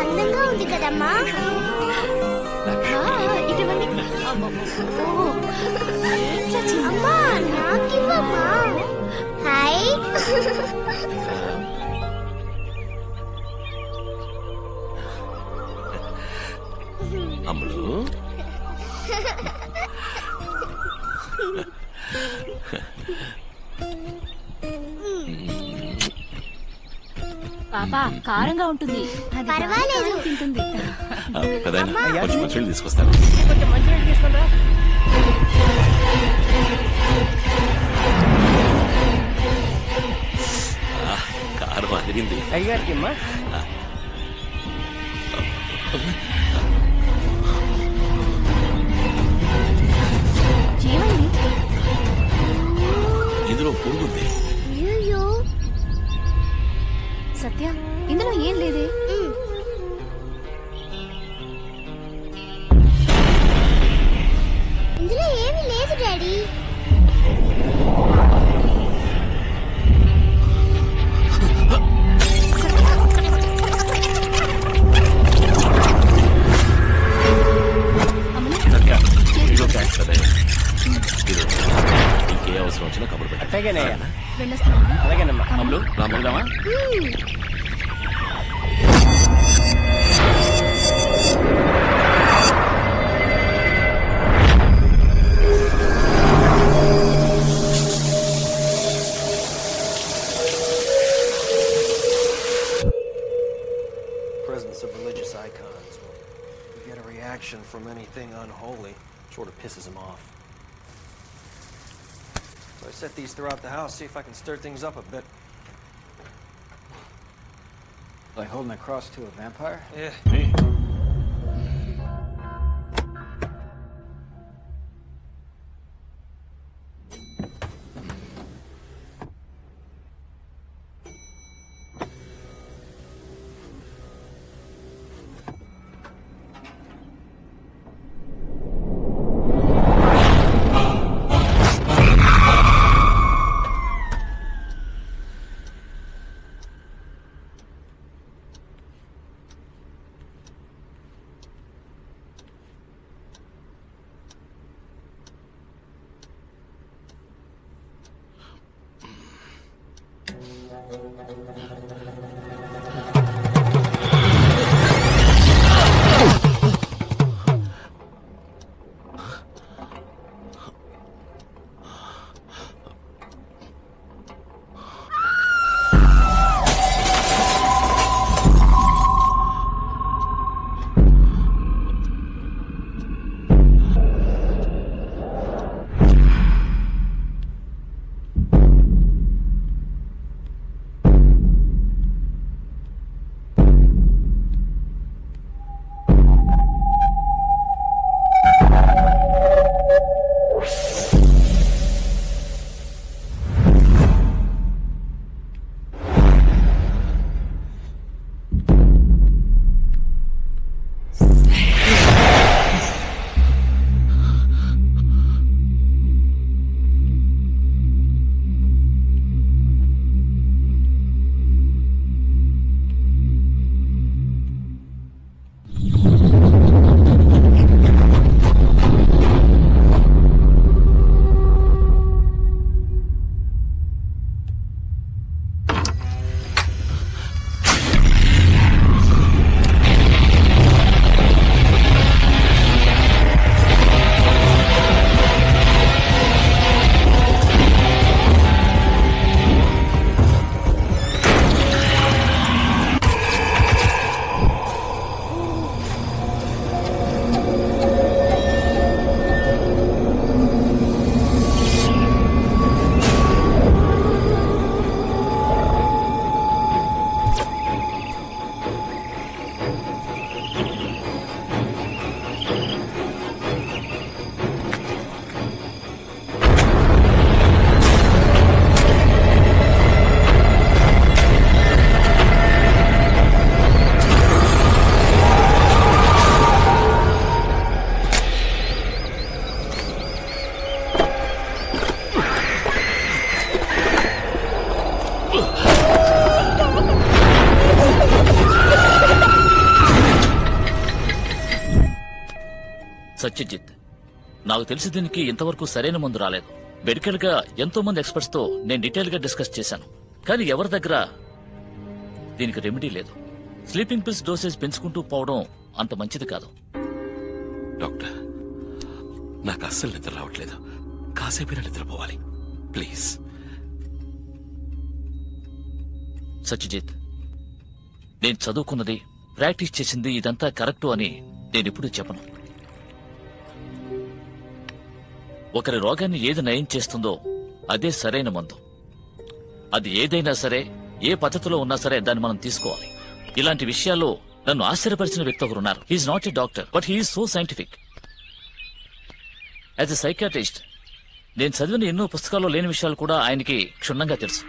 అందంగా ఉంది కదమ్మా. అమ్మా నాకివ్వమ్మా. హాయ్ అమ్ములు, పాపా కారంగా ఉంటుంది. పర్వాలేదు తింటుంది. పెదాయన కొంచెం మంచినీళ్ళు తీసుకొస్తాను. కొంచెం మంచినీళ్ళు తీసుకుంటా. కారం అదిరింది. అయ్యగారికి అమ్మా. ఏమైంది? ఇందులో పురుగుంది. అయ్యో సత్య, ఇందులో ఏం లేదే. ఇందులో ఏమీ లేదు డాడీ. సత్య, ఇదిగో క్యాష్ పెదాయన. ఇది ఇంకే అవసరం వచ్చినా కబురు పెట్ట. అట్టగానే. వెళ్ళొస్తాను. అలాగేనమ్మా. అమ్ములు రాముదామా? Presence of religious icons. Well, you get a reaction from anything unholy, sort of pisses him off. So I set these throughout the house, see if I can stir things up a bit. Like holding a cross to a vampire? Yeah. Hey. Satyajit, నాకు తెలిసి దీనికి ఇంతవరకు సరైన మందు రాలేదు. Medical గా ఎంతో మంది ఎక్స్పర్ట్స్ తో నేను డీటెయిల్ గా డిస్కస్ చేశాను, కానీ ఎవరి దగ్గర దీనికి రెమెడీ లేదు. స్లీపింగ్ పిల్స్ డోసేజ్ పెంచుకుంటూ పోవడం అంత మంచిది కాదు. డాక్టర్, నాకు అస్సలు నిద్ర రావట్లేదు. కాసేపైనా నిద్రపోవాలి ప్లీజ్. సత్యజిత్, నేను చదువుకున్నది, ప్రాక్టీస్ చేసింది ఇదంతా కరెక్టు అని నేనెప్పుడూ చెప్పను. ఒకరి రోగాన్ని ఏది నయం చేస్తుందో అదే సరైన మందు. అది ఏదైనా సరే, ఏ పద్ధతిలో ఉన్నా సరే దాన్ని మనం తీసుకోవాలి. ఇలాంటి విషయాల్లో నన్ను ఆశ్చర్యపరిచిన వ్యక్తి ఒకరున్నారు. He's not a doctor, but he's so scientific. As a psychiatrist నేను చదివిన ఎన్నో పుస్తకాల్లో లేని విషయాలు కూడా ఆయనకి క్షుణ్ణంగా తెలుసు.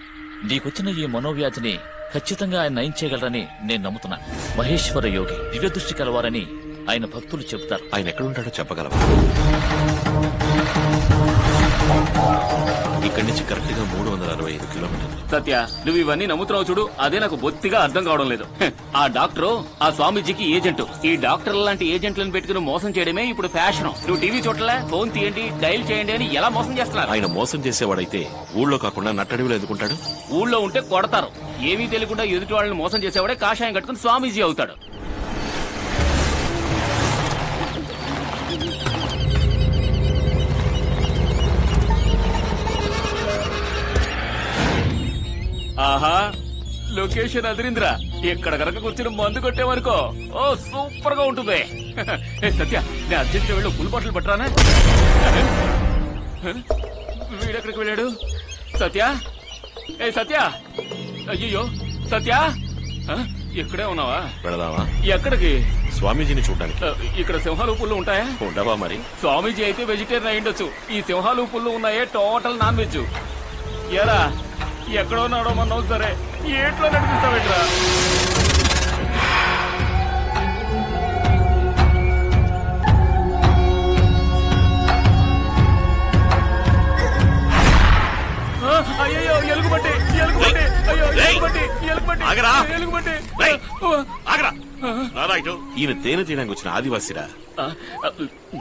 నీకొచ్చిన ఈ మనోవ్యాధిని ఖచ్చితంగా ఆయన నయం చేయగలరని నేను నమ్ముతున్నాను. మహేశ్వర యోగి, దివ్య దృష్టి కలవారని ఆయన భక్తులు చెబుతారు. ఆయన ఎక్కడుంటాడో చెప్పగలవా? ఇక్కడి నుంచి కరెక్ట్ గా 365 కిలోమీటర్లు. సత్య, నువ్వు ఇవన్నీ నమ్ముతున్నావు చూడు, అదే నాకు బొత్తిగా అర్థం కావడం లేదు. ఆ డాక్టరు ఆ స్వామీజీకి ఏజెంట్. ఈ డాక్టర్ల లాంటి ఏజెంట్లను పెట్టుకుని మోసం చేయడమే ఇప్పుడు ఫ్యాషన్. నువ్వు టీవీ చూడలే, ఫోన్ తీయండి, డైల్ చేయండి అని ఎలా మోసం చేస్తున్నారు. ఆయన మోసం చేసేవాడైతే ఊళ్ళో కాకుండా నట్టడివిలో ఎందుకుంటాడు? ఊళ్ళో ఉంటే కొడతారు. ఏమీ తెలియకుండా ఎదుటి వాళ్ళని మోసం చేసేవాడే కాషాయం కట్టుకుని స్వామీజీ అవుతాడు. ఆహా, లొకేషన్ అదిరింద్రా. ఇక్కడ కనుక కూర్చుని మందు కొట్టేవనుకో, ఓ సూపర్ గా ఉంటుంది. సత్య, నేను అర్జెంట్ వెళ్ళు, ఫుల్ బాటిల్ పట్టరానా? వీడెక్కడికి వెళ్ళాడు? సత్య, ఏ సత్య, అయ్యో సత్య, ఇక్కడే ఉన్నావా? వెళదామా? ఎక్కడికి? స్వామీజీని చూడడానికి. ఇక్కడ సింహాలు పుల్లు ఉంటాయా? ఉండవా మరి? స్వామీజీ అయితే వెజిటేరియన్ అయ్యుండొచ్చు. ఈ సింహాలు పుల్లు ఉన్నాయే టోటల్ నాన్ వెజ్. ఎరా ఎక్కడో నడవమన్నావు సరే, ఏట్లో నడిపిస్తావేట్రా? అయ్యో ఎలుగుబట్టి, ఎలుగుబట్టి, అయ్యో ఎలుగుబట్టి, ఎలుగుబట్టి, ఎలుగుబట్టి. ఈయన తేనె తీయడానికి వచ్చిన ఆదివాసిరా.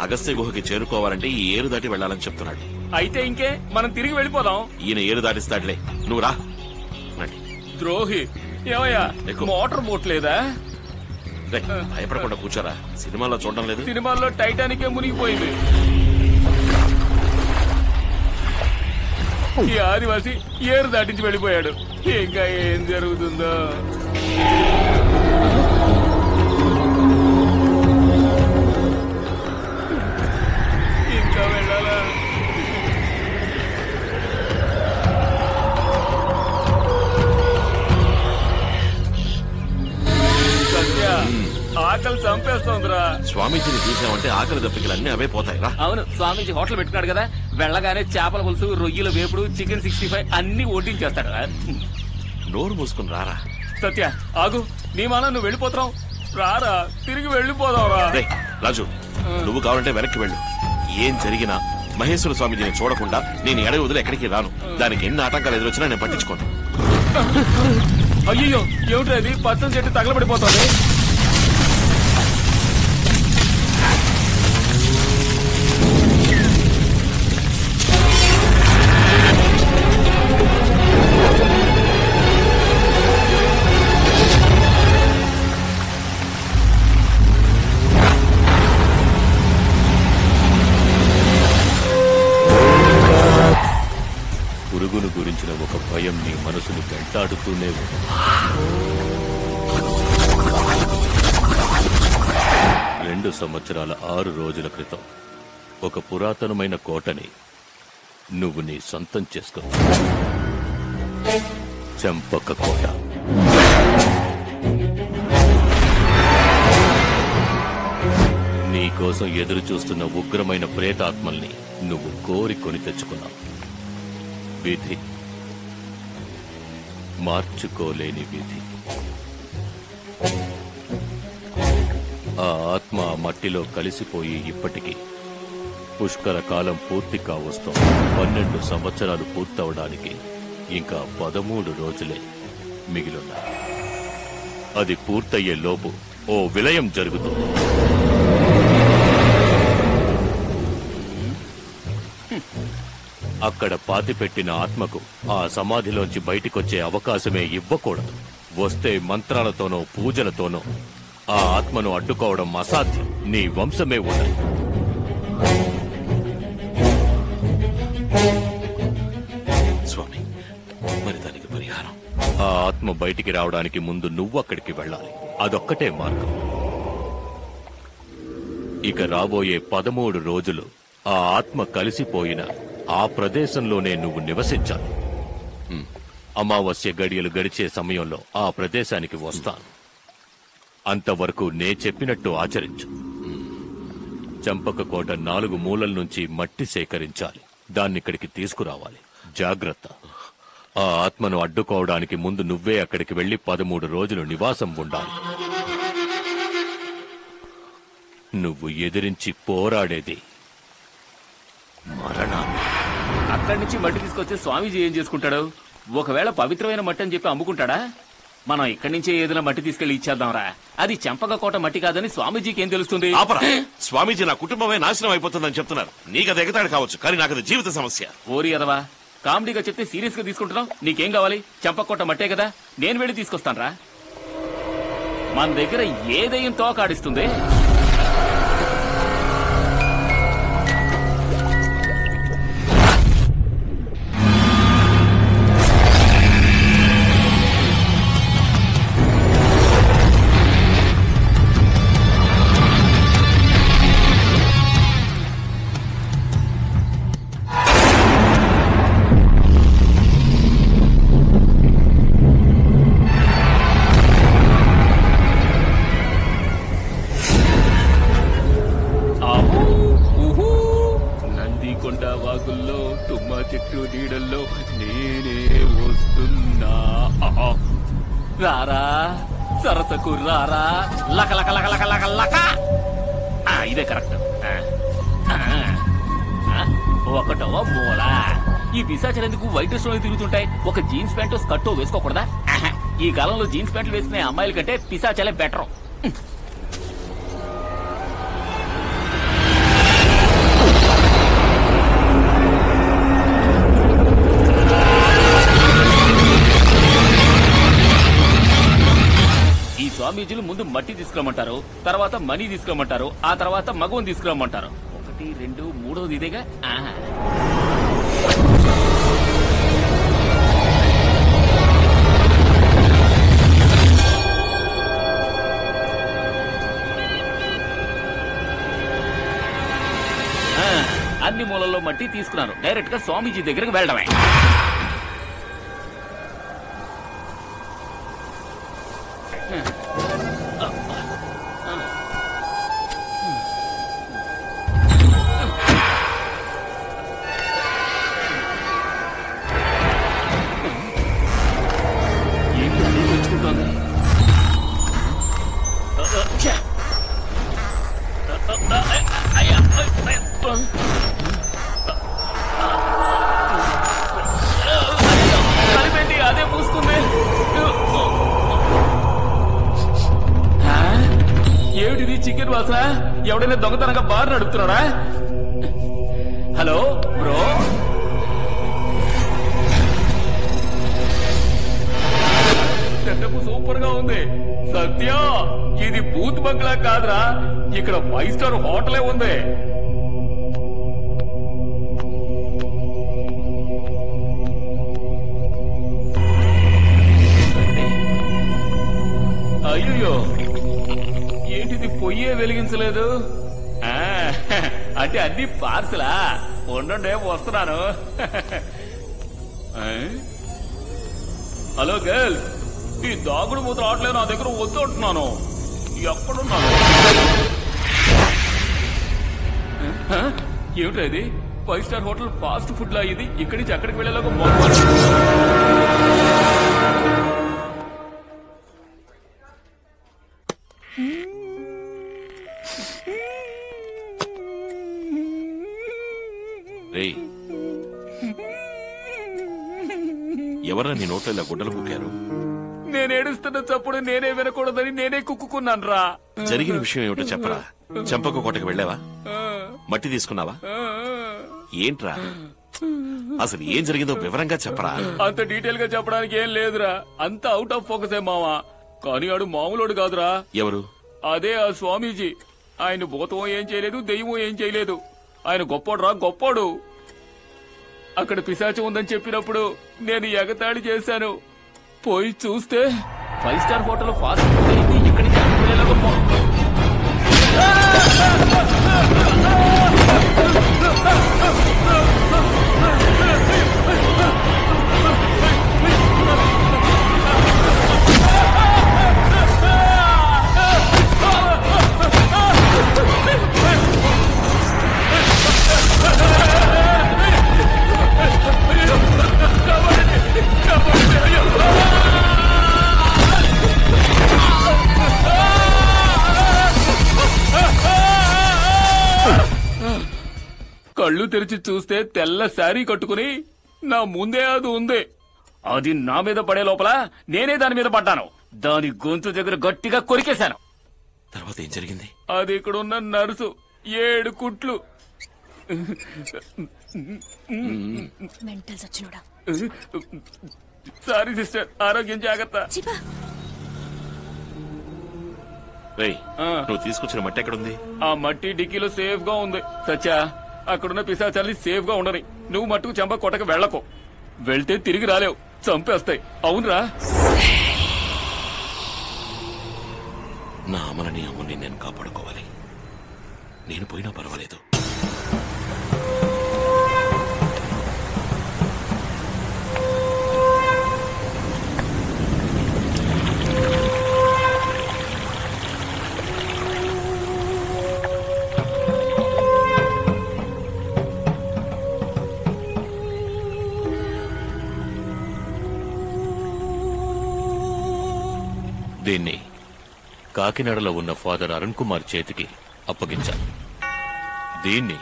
అగస్త్య గుహకి చేరుకోవాలంటే ఈ ఏరు దాటి వెళ్లాలని చెప్తున్నాడు. అయితే ఇంకే, మనం తిరిగి వెళ్ళిపోదాం. ఈయన ఏరు దాటిస్తాడులే, నువ్వు రా. ద్రోహి, ఏమయ్యా మోటార్ బోట్ లేదా? భయపడకుండా కూర్చోరా. సినిమాలో చూడడం లేదు? సినిమాల్లో టైటానికే మునిగిపోయింది. ఈ ఆదివాసి ఏరు దాటించి వెళ్ళిపోయాడు. ఇంకా ఏం జరుగుతుందో. ఇంకా వెళ్ళాలా? సత్య, ఆకలి చంపేస్తోందిరా. స్వామీజీని చూసామంటే ఆకలి దప్పికలు అన్ని అవే పోతాయి రా. అవును, స్వామీజీ హోటల్ పెట్టుకున్నాడు కదా, వెళ్ళగానే చేపల పులుసు, రొయ్యల వేపుడు, చికెన్ 65 అన్ని వడ్డించేస్తాడు. నోరు మూసుకుని రారా. సత్య ఆగు, నీ మాన నువ్వు వెళ్ళిపోతావు. రారా, తిరిగి వెళ్ళిపోదావురా. రాజు, నువ్వు కావాలంటే వెనక్కి వెళ్ళు. ఏం జరిగినా మహేశ్వర స్వామీజీని చూడకుండా నేను ఎడవి వదిలి ఎక్కడికి రాను. దానికి ఎన్ని ఆటంకాలు ఎదురొచ్చినా నేను పట్టించుకోను. అయ్యో, ఏమిటి అది? పచ్చని చెట్టు తగలబడిపోతుంది. పురుగును గురించిన ఒక భయం నీ మనసును వెంటాడుతూనే ఉంది. 2 సంవత్సరాల 6 రోజుల క్రితం ఒక పురాతనమైన కోటని నువ్వు నీ సొంతం చేసుకున్నావు. చంపక కోట. నీకోసం ఎదురు చూస్తున్న ఉగ్రమైన ప్రేతాత్మల్ని నువ్వు కోరి కొని తెచ్చుకున్నావు. విధి, మార్చుకోలేని విధి. ఆ ఆత్మ మట్టిలో కలిసిపోయి ఇప్పటికీ పుష్కర కాలం పూర్తి కావస్తోంది. 12 సంవత్సరాలు పూర్తవడానికి ఇంకా 13 రోజులే మిగిలున్నాయి. అది పూర్తయ్యే లోపు ఓ విలయం జరుగుతుంది. అక్కడ పాతిపెట్టిన ఆత్మకు ఆ సమాధిలోంచి బయటికొచ్చే అవకాశమే ఇవ్వకూడదు. వస్తే మంత్రాలతోనో పూజలతోనో ఆ ఆత్మను అడ్డుకోవడం అసాధ్యం. నీ వంశమే ఉండదు. స్వామి, మరి దానికి పరిహారం? ఆ ఆత్మ బయటికి రావడానికి ముందు నువ్వు అక్కడికి వెళ్ళాలి. అదొక్కటే మార్గం. ఇక రాబోయే 13 రోజులు ఆ ఆత్మ కలిసిపోయిన ఆ ప్రదేశంలోనే నువ్వు నివసించాలి. అమావాస్య గడియలు గడిచే సమయంలో ఆ ప్రదేశానికి వస్తాను. అంతవరకు నే చెప్పినట్టు ఆచరించు. చంపక కోట 4 మూలల నుంచి మట్టి సేకరించాలి. దాన్నిక్కడికి తీసుకురావాలి. జాగ్రత్త. ఆ ఆత్మను అడ్డుకోవడానికి ముందు నువ్వే అక్కడికి వెళ్లి 13 రోజులు నివాసం ఉండాలి. నువ్వు ఎదిరించి పోరాడేది మరణాన్ని. అక్కడి నుంచి మట్టి తీసుకొచ్చే స్వామీజీ ఏం చేసుకుంటాడు? ఒకవేళ పవిత్రమైన మట్టి అని చెప్పి అమ్ముకుంటాడా? మనం ఇక్కడి నుంచే ఏదైనా మట్టి తీసుకెళ్లి ఇచ్చేద్దాంరా. అది చంపక కోట మట్టి కాదని స్వామీజీకి ఏం తెలుస్తుంది? ఆపరా. స్వామీజీ నా కుటుంబమే నాశనం అయిపోతుందని చెప్తున్నారు. నీకది ఎగతాడు కావచ్చు, కానీ నాకది జీవిత సమస్య. ఓరి అదవా, కామెడీగా చెప్తే సీరియస్ గా తీసుకుంటున్నావు. నీకేం కావాలి? చంపక కోట మట్టే కదా, నేను వెళ్ళి తీసుకొస్తానురా. మన దగ్గర ఏదైనా తోకాడిస్తుంది. వాగుల్లో తుమ్మ చెట్టు నీడల్లో నేనే వస్తున్నా. రారా సరసకు రారా, లక లక లక లక లక లక. ఇదే కరెక్ట్. ఒకటవ మూల. ఈ పిశాచాలు ఎందుకు వైట్ డ్రెస్ లో తిరుగుతుంటాయి? ఒక జీన్స్ ప్యాంటు స్కర్ట్ వేసుకోకూడదా? ఈ కాలంలో జీన్స్ ప్యాంట్లు వేసుకునే అమ్మాయిల కంటే పిశాచాలే బెటర్. స్వామీజీలు ముందు మట్టి తీసుకురమ్మంటారు, తర్వాత మనీ తీసుకురమ్మంటారు, ఆ తర్వాత మగవం తీసుకురమ్మంటారు. 1, 2, 3 ఇదేగా. అన్ని మూలల్లో మట్టి తీసుకున్నారు. డైరెక్ట్ గా స్వామీజీ దగ్గరకు వెళ్ళడమే. అదే పూసుకుంది. ఏమిటిది చికెన్ వాసన? ఎవడైనా దొంగతనంగా బార్ నడుపుతున్నాడా? హలో బ్రో, సెటప్ సూపర్ గా ఉంది. సత్య, ఇది బూత్ బంగ్లా కాదురా, ఇక్కడ 5 స్టార్ హోటలే ఉంది. అయ్యో, ఏంటిది పొయ్యే వెలిగించలేదు? అంటే అన్ని పార్సలా? ఉండండి వస్తున్నాను. హలో గర్ల్స్, ఈ దాగుడు మూత రావట్లేదు, నా దగ్గర వద్దు అంటున్నాను. ఎక్కడున్నాను? ఏమిటా ఇది? 5 స్టార్ హోటల్ ఫాస్ట్ ఫుడ్ లా ఇది. ఇక్కడి నుంచి అక్కడికి వెళ్ళేలాగా ఎవరా నీ నోట్లో ఇలా గుడ్డలు కుక్కారు? నేను ఏడుస్తున్న చప్పుడు నేనే వినకూడదని నేనే కుక్కున్నాను రా. జరిగిన విషయం ఏమిటో చెప్పరా. చంపక కోటకు వెళ్ళావా? మట్టి తీసుకున్నావా? ఏంట్రా? అసలు ఏం జరిగిందో వివరంగా చెప్పరా. అంత డీటెయిల్ గా చెప్పడానికి ఏం లేదురా, అంత అవుట్ ఆఫ్ ఫోకసే మావా. కానీ ఆడు మామూలుడు కాదురా. ఎవరు? అదే ఆ స్వామీజీ. ఆయన భూతం ఏం చేయలేదు, దెయ్యమో ఏం చేయలేదు. ఆయన గొప్పోడురా, గొప్పోడు. అక్కడ పిశాచం ఉందని చెప్పినప్పుడు నేను ఎగతాళి చేశాను. పోయి చూస్తే 5 స్టార్ హోటల్ ఫాస్ట్ ఫుడ్ అయింది. ఇక్కడి నుంచి అక్కడికి వెళ్ళేలాగా కళ్ళు తెరిచి చూస్తే తెల్ల శారీ కట్టుకుని నా ముందే అది ఉంది. అది నా మీద పడే లోపల నేనే దాని మీద పడ్డాను. దాని గొంతు దగ్గర గట్టిగా కొరికేశాను. తర్వాత ఏం జరిగింది? అది ఇక్కడున్న నర్సు 7 కుట్లు. మెంటల్ సచ్చినోడా. సారీ సిస్టర్, ఆరోగ్యం జాగ్రత్త. రేయ్, నువ్వు తీసుకొచ్చిన మట్టి ఎక్కడుంది? ఆ మట్టి డిక్కీలో సేఫ్ గా ఉంది. సచ్చా, అక్కడున్న పిశాచాల్ని సేఫ్ గా ఉండని. నువ్వు మట్టుకు చెంప కొట్టక వెళ్ళకు. వెళ్తే తిరిగి రాలేవు, చంపేస్తాయి. అవునరా? నా అమలని అమ్ముని నేను కాపాడుకోవాలి. నేను పోయినా పర్వాలేదు. దీన్ని కాకినాడలో ఉన్న ఫాదర్ అరుణ్ కుమార్ చేతికి అప్పగించాలి. దీన్ని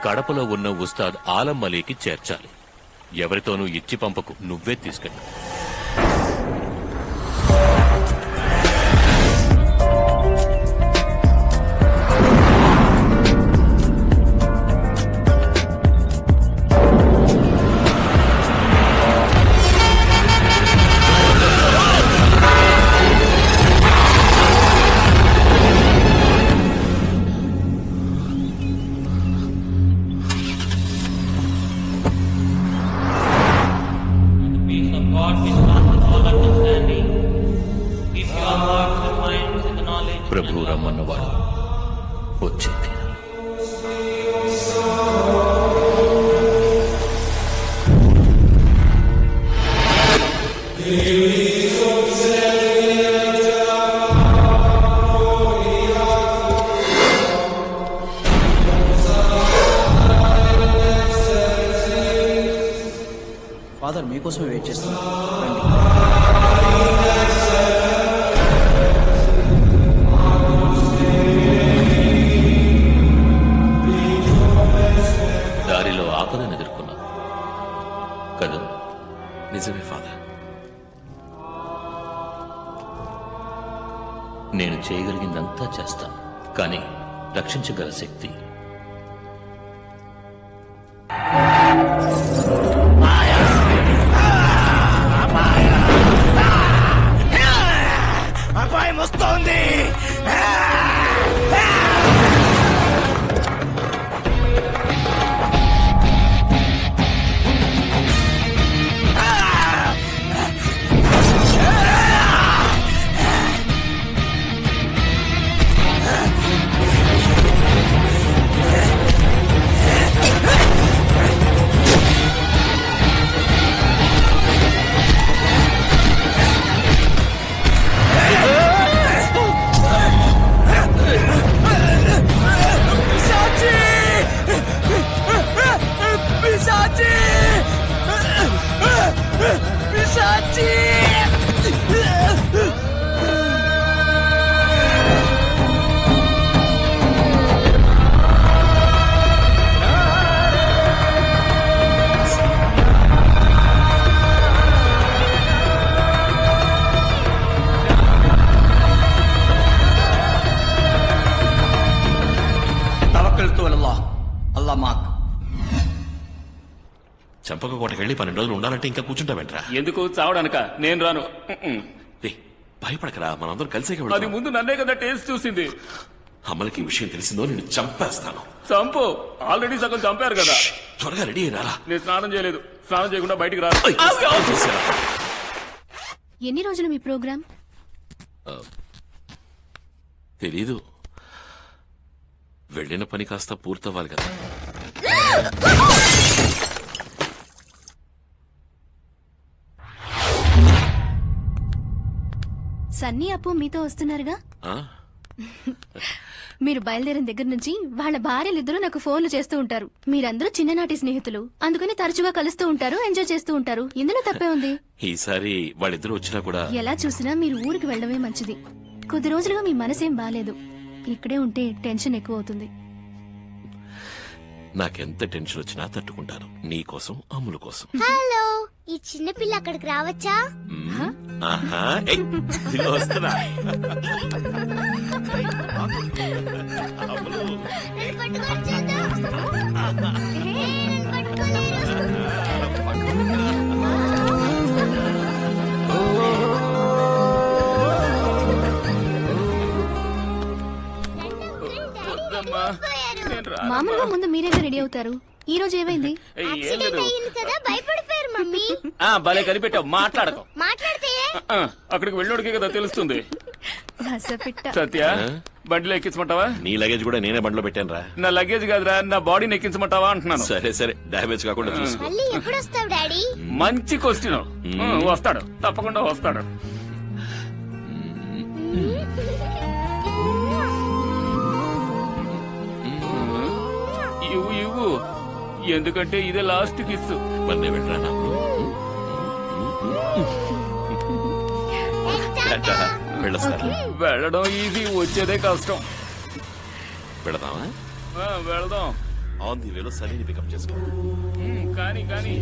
కడపలో ఉన్న ఉస్తాద్ ఆలం అలీకి చేర్చాలి. ఎవరితోనూ ఇచ్చి పంపకు, నువ్వే తీసుకెళ్ళు. ప్రభు రమ్మన్నవాడు వచ్చే తీరాలి. ఫాదర్ మీకోసమే వెయిట్ చేస్తున్నా. దారిలో ఆపదను ఎదుర్కొన్నా కదా? నిజమే ఫాదర్. నేను చేయగలిగిందంతా చేస్తాను, కానీ రక్షించగల శక్తి అపాయం వస్తోంది. చంపకోటకెళ్ళి 12 రోజులు ఉండాలంటే ఇంకా కూర్చుంటావేంట్రా? ఎందుకు చావడానిక? నేను రాను. భయపడకరా, మనందరం కలిసే అది ముందు నన్నే కదా టేస్ట్ చూసింది. అమలకి ఈ విషయం తెలిసిందో నేను చంపేస్తాను. చంపు, ఆల్రెడీ సగం చంపారు కదా. త్వరగా రెడీ అయినారా? నేను స్నానం చేయలేదు. స్నానం చేయకుండా బయటికి రాను. ఎన్ని రోజులు మీ ప్రోగ్రామ్? తెలీదు, వెళ్ళిన పని కాస్త పూర్తవ్వాలి కదా. సన్నీ అప్పు మీతో వస్తున్నారుగా? ఆ? మీరు బయలుదేరిన దగ్గర నుంచి వాళ్ళ భార్యలిద్దరూ నాకు ఫోన్లు చేస్తూ ఉంటారు. మీరందరూ చిన్ననాటి స్నేహితులు, అందుకని తరచుగా కలుస్తూ ఉంటారు, ఎంజాయ్ చేస్తూ ఉంటారు. ఇందులో తప్పే ఉంది? ఈసారి వాళ్ళిద్దరూ వచ్చినా కూడా ఎలా చూసినా మీరు ఊరికి వెళ్ళడమే మంచిది. కొద్ది రోజులుగా మీ మనసేం బాలేదు. ఇక్కడే ఉంటే టెన్షన్ ఎక్కువ అవుతుంది. నాకెంత టెన్షన్ వచ్చినా తట్టుకుంటాను, నీ కోసం, అమ్ముల కోసం. హలో, ఈ చిన్న పిల్ల అక్కడికి రావచ్చా? ఆహా, ఇదిగో వస్తున్నా. నన్ను పట్టుకొని చూద్దాం. నన్ను పట్టుకోలేరు. వద్దమ్మా, నేను రాను. మామూలుగా ముందు మీరేగా రెడీ అవుతారు. ఈ రోజు ఏమైంది? ఏయ్, ఏం యాక్సిడెంట్ లేదు. అయ్యింది కదా, భయపడిపోయారు మమ్మీ. భలే కనిపెట్టావు, మాట్లాడకు. మాట్లాడితే అక్కడికి వెళ్ళోడికే కదా తెలుస్తుంది. రసపిట్ట. సత్య, బండిలో ఎక్కించమంటావా? నీ లగేజ్ కూడా నేనే బండిలో పెట్టాను రా. నా లగేజ్ కాదురా, నా బాడీని ఎక్కించమంటావా అంటున్నాను. సరే సరే, డ్యామేజ్ కాకుండా చూసుకో. మళ్ళీ ఎప్పుడు వస్తావు డాడీ? మంచి క్వశ్చన్. వస్తాడు, తప్పకుండా వస్తాడు. ఇవ్వు ఇవ్వు, ఎందుకంటే ఇదే లాస్ట్ కిస్. మరి నేను వెళ్ళరా నాకు? వెళ్ళొస్తాను. వెళ్ళడం ఈజీ, వచ్చేదే కష్టం. వెళదామా? వెళదాం. ఆన్ ది వేలో సరిని పికప్ చేసుకో. కానీ కానీ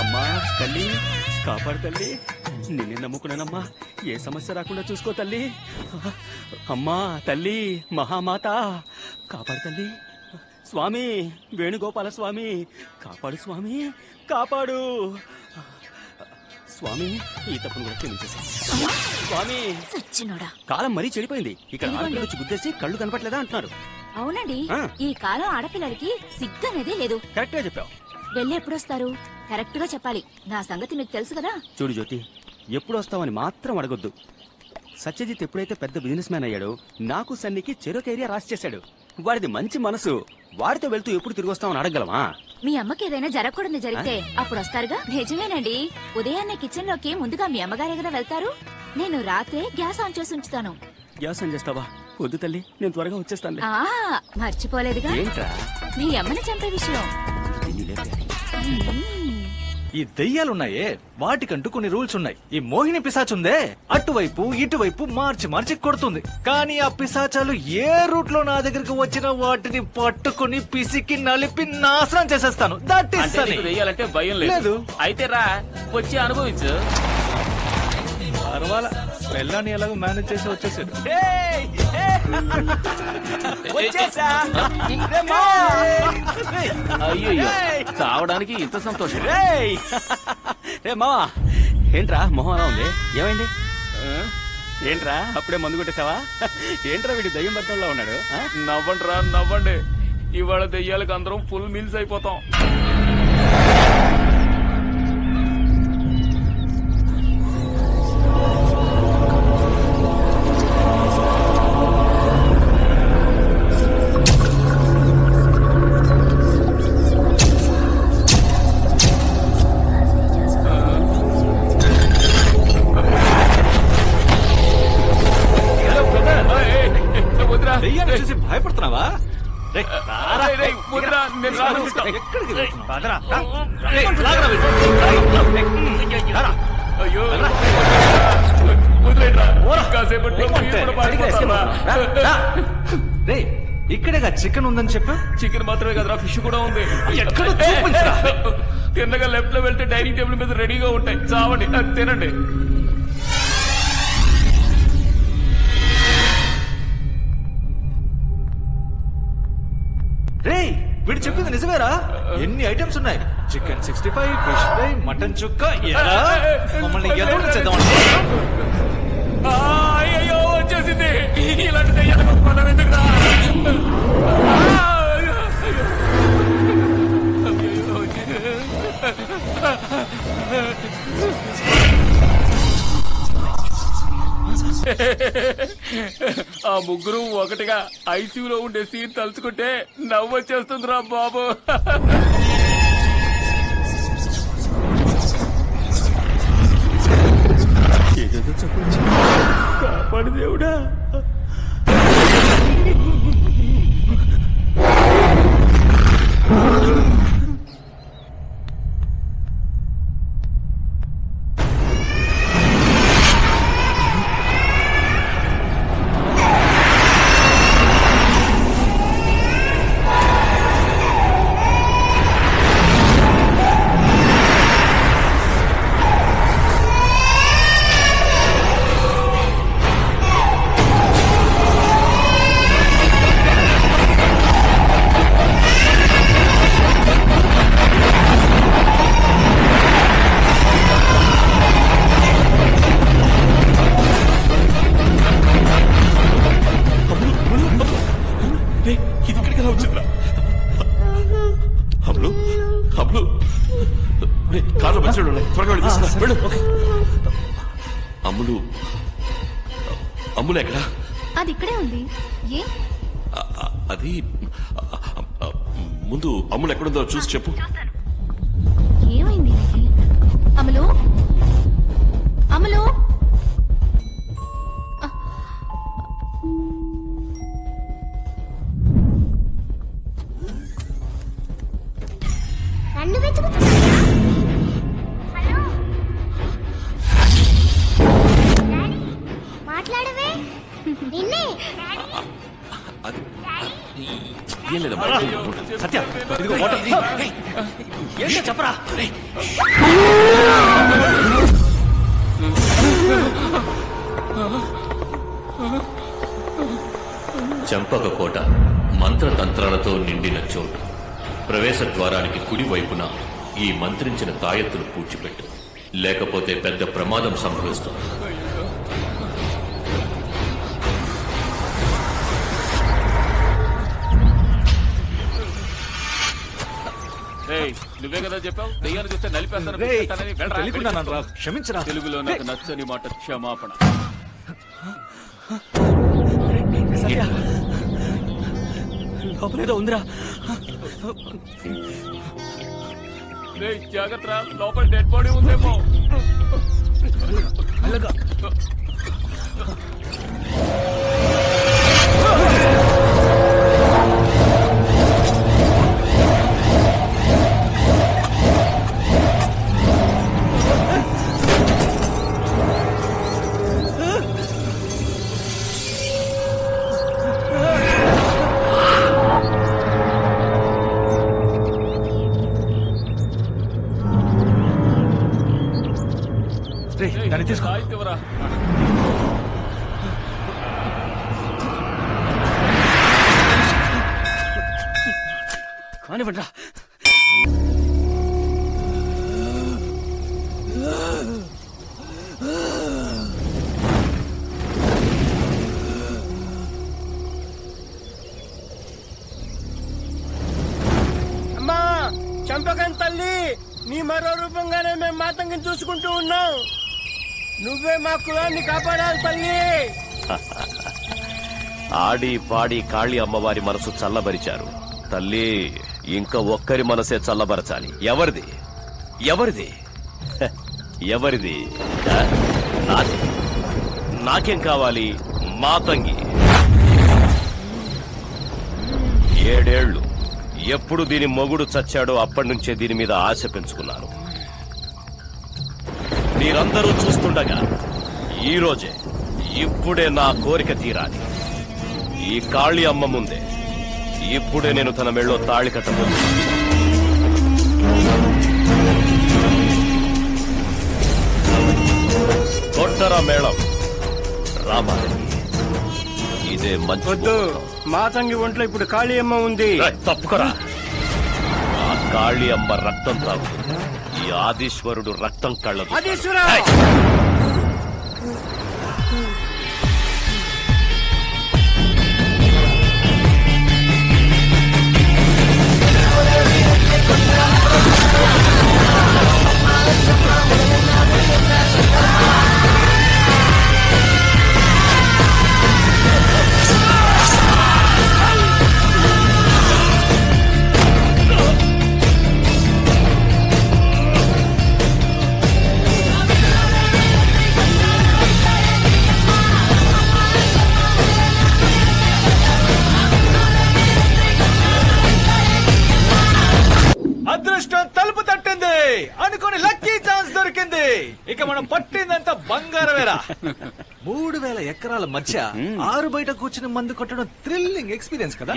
అమ్మా తల్లి, కాపాడు తల్లి. నిన్నే నమ్ముకున్నానమ్మా, ఏ సమస్య రాకుండా చూసుకో తల్లి. అమ్మా తల్లి, మహామాత కాపాడు తల్లి. స్వామి వేణుగోపాల స్వామి, కాపాడు స్వామి, కాపాడు స్వామి. ఈ తప్పును కూడా క్షమించేసి స్వామి. సచ్చినోడా, కాలం మరీ చెడిపోయింది. ఇక్కడ ఆడపిల్లలు వచ్చి గుద్దేసి కళ్ళు కనపట్లేదా అంటున్నారు. అవునండి, ఈ కాలం ఆడపిల్లలకి సిగ్గనేదే లేదు. కరెక్ట్ గా చెప్పావు. వెళ్ళి ఎప్పుడొస్తారు? కరెక్ట్ గా చెప్పాలి. నా సంగతి మీకు తెలుసు కదా. చూడు జ్యోతి, ఎప్పుడు వస్తావని మాత్రం అడగొద్దు. సత్యజిత్ ఎప్పుడైతే పెద్ద బిజినెస్ మ్యాన్ అయ్యాడో నాకు సన్నికి చెరొక ఏరియా రాసి చేశాడు. వాడిది మంచి మనసు. వాడితో వెళ్తూ ఎప్పుడు తిరిగి వస్తామని అడగలమా? మీ అమ్మకి ఏదైనా జరగకూడదు జరిగితే అప్పుడు వస్తారుగా. నిజమేనండి, ఉదయాన్నే కిచెన్ లోకి ముందుగా మీ అమ్మగారే కదా వెళ్తారు. నేను రాత్రే గ్యాస్ ఆన్ చేసి ఉంచుతాను. గ్యాస్ ఆన్ చేస్తావా? వద్దు తల్లి, నేను త్వరగా వచ్చేస్తాను. మర్చిపోలేదుగా ఏంట్రా? మీ అమ్మని చంపే విషయం. ఈ దెయ్యాలున్నాయే, వాటికంటూ కొన్ని రూల్స్ ఉన్నాయి. ఈ మోహిని పిశాచుందే, అటువైపు ఇటువైపు మార్చి మార్చి కొడుతుంది. కానీ ఆ పిశాచాలు ఏ రూట్ లో నా దగ్గరికి వచ్చినా వాటిని పట్టుకుని పిసికి నలిపి నాశనం చేసేస్తాను. దట్ ఈస్ అంటే నీకు దెయ్యాలంటే భయం లేదు. అయితే రా, వచ్చి అనుభవించు. పర్వాలా, పెళ్ళాన్ని ఎలాగో మేనేజ్ చేసి వచ్చేసాడు. అయ్యో, చావడానికి ఇంత సంతోషం? రే మావా, ఏంట్రా మొహం అలా ఉంది? ఏమైంది? ఏంట్రా అప్పుడే మందు కొట్టేసావా? ఏంట్రా వీడు దయ్యం బట్టంలో ఉన్నాడు? నవ్వండి రా, నవ్వండి. ఇవాళ దెయ్యాలకు అందరం ఫుల్ మీల్స్ అయిపోతాం. దెయ్యాన్ని చూసి భయపడుతున్నావా? అయ్యో, ఇక్కడేగా చికెన్ ఉందని చెప్పా. చికెన్ మాత్రమే కదరా, ఫిష్ కూడా ఉంది. ఎక్కడ చూపించరా? తిన్నగా లెఫ్ట్ లో వెళ్తే డైనింగ్ టేబుల్ మీద రెడీగా ఉంటాయి. చావండి, తినండి. నువ్వేరా ఎన్ని ఐటమ్స్ ఉన్నాయి. చికెన్ 65, ఫిష్ ఫ్రై, మటన్ చుక్క. ఎలా మమ్మల్ని ఎదురు చేద్దాం. అయ్యో వచ్చేసింది. ఇలాంటి దయ్యాలకు మనం ఎందుకురా? ఆ ముగ్గురు ఒకటిగా ఐసీయూలో ఉండే సీన్ తలుచుకుంటే నవ్వు వచ్చేస్తుందిరా బాబు. ఏదేదో చెప్పొచ్చు. కాపాడు దేవుడా. అమ్ములు ఎక్కడా? అది ఇక్కడే ఉంది. ఏ అది ముందు అమ్ములు ఎక్కడుందో చూసి చెప్పు. ఏమైంది? అమలు, అమలు, నన్ను వెతుకుతున్నా. హలో డాడీ, మాట్లాడవే. నిన్నే. అది ఏం లేదమ్మా. సత్య ఇదిగో వాటర్. ఏంటో చెప్పరా. చంపక కోట మంత్రతంత్రాలతో నిండిన చోటు. ప్రవేశ ద్వారానికి కుడి వైపున ఈ మంత్రించిన తాయెత్తును పూడ్చిపెట్టు, లేకపోతే పెద్ద ప్రమాదం సంభవిస్తుంది. నువ్వే కదా చెప్పావు దెయ్యాన్ని చూస్తే నలిపేస్తాను. క్షమించరా. తెలుగులో నాకు నచ్చని మాట క్షమాపణ. లోపలేదో ఉందిరా. జాగ్రత్త, లోపల డెడ్ బాడీ ఉందేమో. దాన్ని తీసుకో. కానివ్వండి. అమ్మా చంపకం తల్లి, నీ మరో రూపంగానే మేము మాతంగిని చూసుకుంటూ ఉన్నాం. నువ్వే మా కులాన్ని కాపాడాలి తల్లి. ఆడి పాడి కాళీ అమ్మవారి మనసు చల్లబరిచారు తల్లి. ఇంకా ఒక్కరి మనసే చల్లబరచాలి. ఎవరిది? ఎవరిది? ఎవరిది? నాది. నాకేం కావాలి? మాతంగి. 7 ఏళ్లు ఎప్పుడు దీని మొగుడు చచ్చాడో అప్పటి నుంచే దీని మీద ఆశ పెంచుకున్నాను. మీరందరూ చూస్తుండగా ఈ రోజే ఇప్పుడే నా కోరిక తీరాలి. ఈ కాళీ అమ్మ ముందే ఇప్పుడే నేను తన మెళ్ళో తాళి కట్టబోతున్నాను. కొట్టరా మేళం. రామాలి, ఇదే మంచి. మాతంగి ఒంట్లో ఇప్పుడు కాళీ అమ్మ ఉంది. తప్పుకరా. కాళీ అమ్మ రక్తం తాగుతుంది. ఈ ఆదీశ్వరుడు రక్తం కళ్ళదు. అదృష్టం తలుపు తట్టింది అనుకుని లక్కీ ఛాన్స్ దొరికింది. ఇక మనం పట్టిందంతా బంగారమేరా. 3000 ఎకరాల మధ్య 6 బయట కూర్చుని మందు కొట్టడం థ్రిల్లింగ్ ఎక్స్పీరియన్స్ కదా.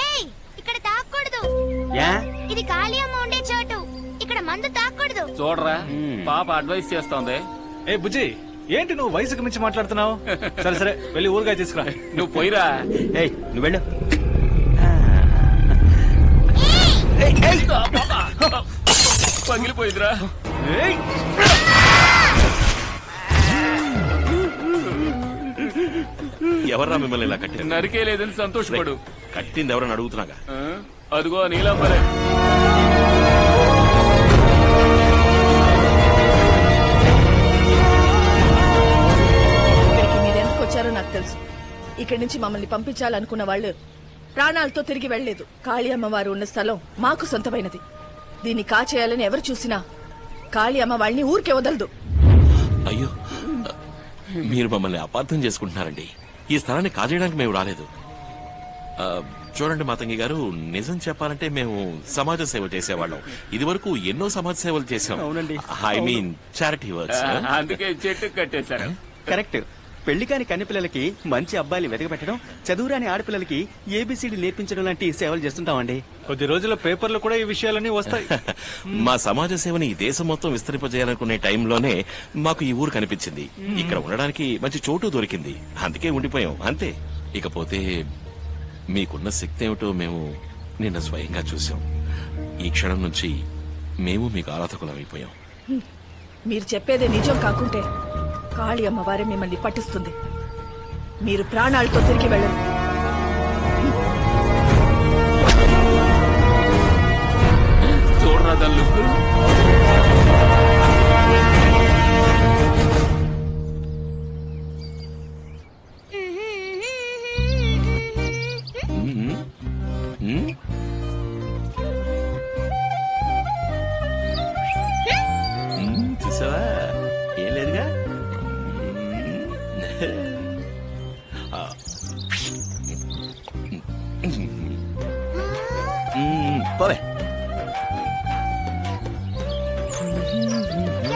ఏయ్, ఇక్కడ తాగకూడదు. ఇది కాళీ అమ్మ ఉండే చోటు. ఇక్కడ మందు తాగకూడదు. చూడరా, పాప అడ్వైస్ చేస్తోంది. ఏ బుజ్జి, ఏంటి నువ్వు వయసుకు మించి మాట్లాడుతున్నావు? సరే సరే, వెళ్ళి ఊరుగాయ తీసుకురా. నువ్వు పోయిరా. ఏయ్, నువ్వు వెళ్ళు. పగిలిపోయిందిరా. ఎవర్రా మిమ్మల్ని ఇలా కట్టారు? నరికేలేదని సంతోషపడు. కట్టింది ఎవరని అడుగుతున్నాగా. అదిగో నీలమ్మరే. ఇక్కడికి మీరెందుకు వచ్చారో నాకు తెలుసు. ఇక్కడి నుంచి మమ్మల్ని పంపించాలనుకున్న వాళ్ళు ప్రాణాలతో తిరిగి వెళ్లేదు. కాళీ అమ్మవారు ఉన్న స్థలం మాకు సొంతమైనది. దీన్ని కాచేయాలని ఎవరు చూసినా కాళీ అమ్మ వాళ్ళని ఊరికే వదలదు. అయ్యో, మీరు మమ్మల్ని అపార్థం చేసుకుంటున్నారండి. ఈ స్థలాన్ని కాజేయడానికి మేము రాలేదు. చూడండి మాతంగి గారు, నిజం చెప్పాలంటే మేము సమాజ సేవ చేసేవాళ్ళం. ఇది వరకు ఎన్నో సమాజ సేవలు చేసాం. I mean charity works. అందుకే చెట్టు కట్టేశారు. కరెక్ట్. పెళ్లి కాని కన్నెపిల్లలకి మంచి అబ్బాయిని వెతకబెట్టడం, చదువురాని ఆడపిల్లలకి ఏబిసిడి నేర్పించడం లాంటి సేవలు చేస్తుంటామండి. కొద్ది రోజుల్లో పేపర్లు కూడా ఈ విషయాలన్నీ వస్తాయి. మా సమాజ సేవని ఈ దేశం మొత్తం విస్తరింపజేయాలనుకునే టైంలోనే మాకు ఈ ఊరు కనిపించింది. ఇక్కడ ఉండడానికి మంచి చోటు దొరికింది. అందుకే ఉండిపోయాం, అంతే. ఇకపోతే మీకున్న శక్తి ఏమిటో మేము నిన్న స్వయంగా చూసాం. ఈ క్షణం నుంచి మేము మీకు ఆరాధకులమైపోయాం. మీరు చెప్పేది నిజం కాకుంటే కాళీ అమ్మవారే మిమ్మల్ని పట్టిస్తుంది. మీరు ప్రాణాలతో తిరిగి వెళ్ళరు. చూడరా దాని లుక్. చూసావా, ఏం లేదుగా. పోవే.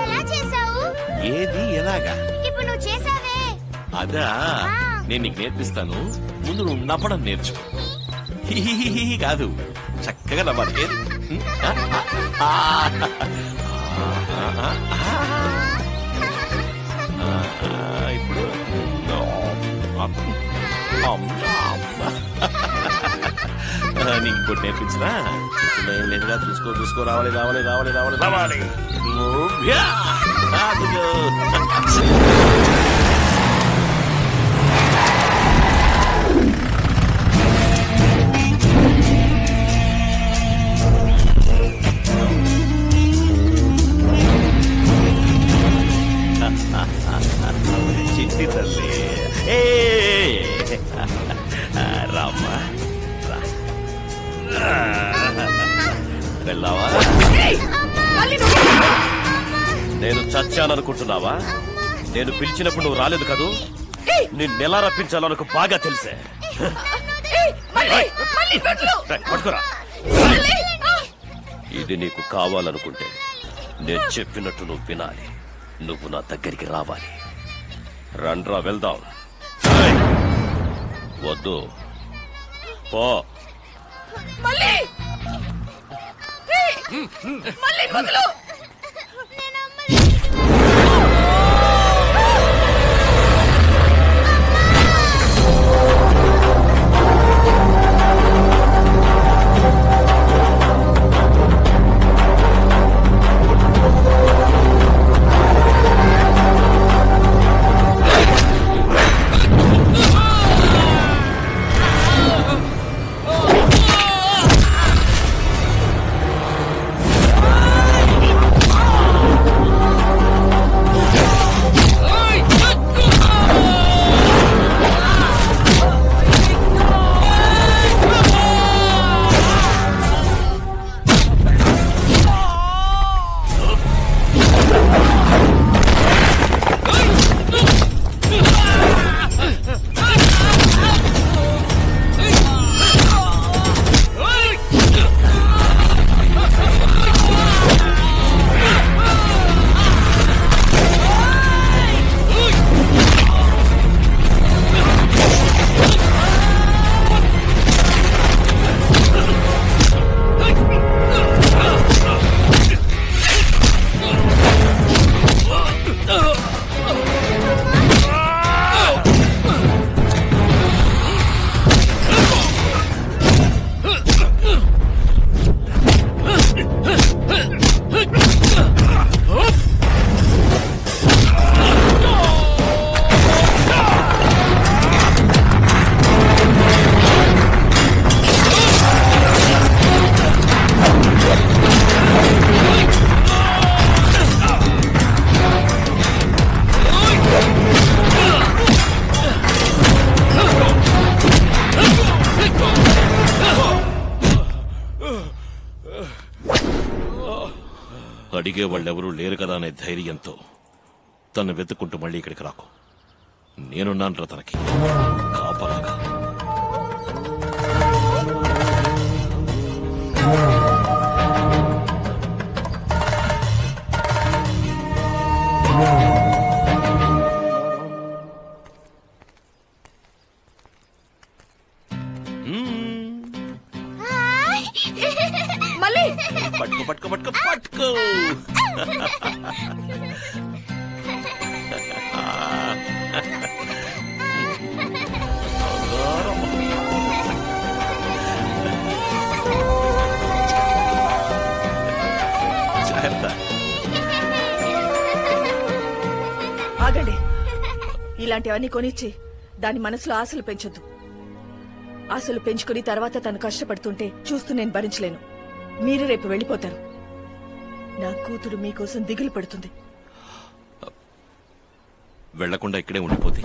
ఎలా చేసావు? ఏది ఎలాగా? ఇప్పుడు నువ్వు చేసావే అదా, నేను నీకు నేర్పిస్తాను. ముందు నువ్వు నవ్వడం నేర్చుకో. కాదు, చక్కగా నవ్వాలి. ఏది? ఇప్పుడు నీకు ఇంకోటి నేర్పించరా? ఏం లేదుగా, చూసుకో చూసుకో. రావాలి రావాలి రావాలి రావాలి రావాలి. చిట్టి తల్లి రామ్మా, వెళ్ళావా? నేను చచ్చాననుకుంటున్నావా? నేను పిలిచినప్పుడు నువ్వు రాలేదు కదూ. నిన్నెలా రప్పించాలనుకు బాగా తెలిసే. పట్టుకురా. ఇది నీకు కావాలనుకుంటే నేను చెప్పినట్టు నువ్వు వినాలి. నువ్వు నా దగ్గరికి రావాలి. రండ్రా వెళ్దాం. వద్దు, పో. అడిగే వాళ్ళెవరూ లేరు కదా అనే ధైర్యంతో తను వెతుక్కుంటూ మళ్ళీ ఇక్కడికి రాకు. నేనున్నాను రా తనకి కాపలాగా. మళ్ళీ పట్టుకో పట్టుకో పట్టుకో పట్టుకో. ఆగండి. ఇలాంటివన్నీ కొనిచ్చి దాని మనసులో ఆశలు పెంచొద్దు. ఆశలు పెంచుకుని తర్వాత తను కష్టపడుతుంటే చూస్తూ నేను భరించలేను. మీరు రేపు వెళ్ళిపోతారు. నా కూతురు మీకోసం దిగులు పడుతుంది. వెళ్లకుండా ఇక్కడే ఉండిపోతే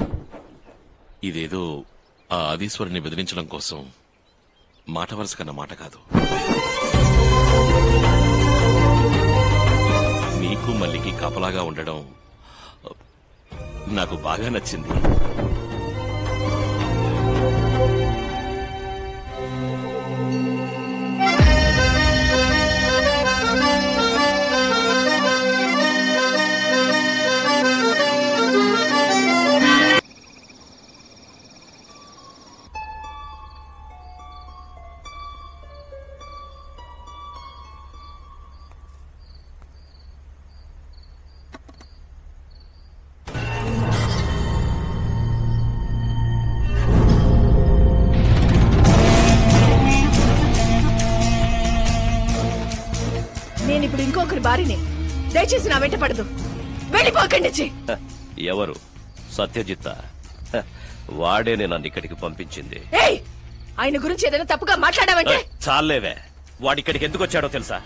ఇదేదో ఆ ఆదీశ్వరుని బెదిరించడం కోసం మాట వరుస కన్న మాట కాదు. నీకు మల్లికి కాపలాగా ఉండడం నాకు బాగా నచ్చింది. నేనిప్పుడు ఇంకొకరి భార్యని. దయచేసి నా వెంట పడదు. వెళ్ళిపోకండి. ఎవరు? సత్యజిత్. వాడేనే నన్ను ఇక్కడికి పంపించింది. ఏయ్, ఆయన గురించి ఏదైనా తప్పుగా మాట్లాడావంటే చాలేవే. వాడిక్కడికి ఎందుకు వచ్చాడో తెలుసా?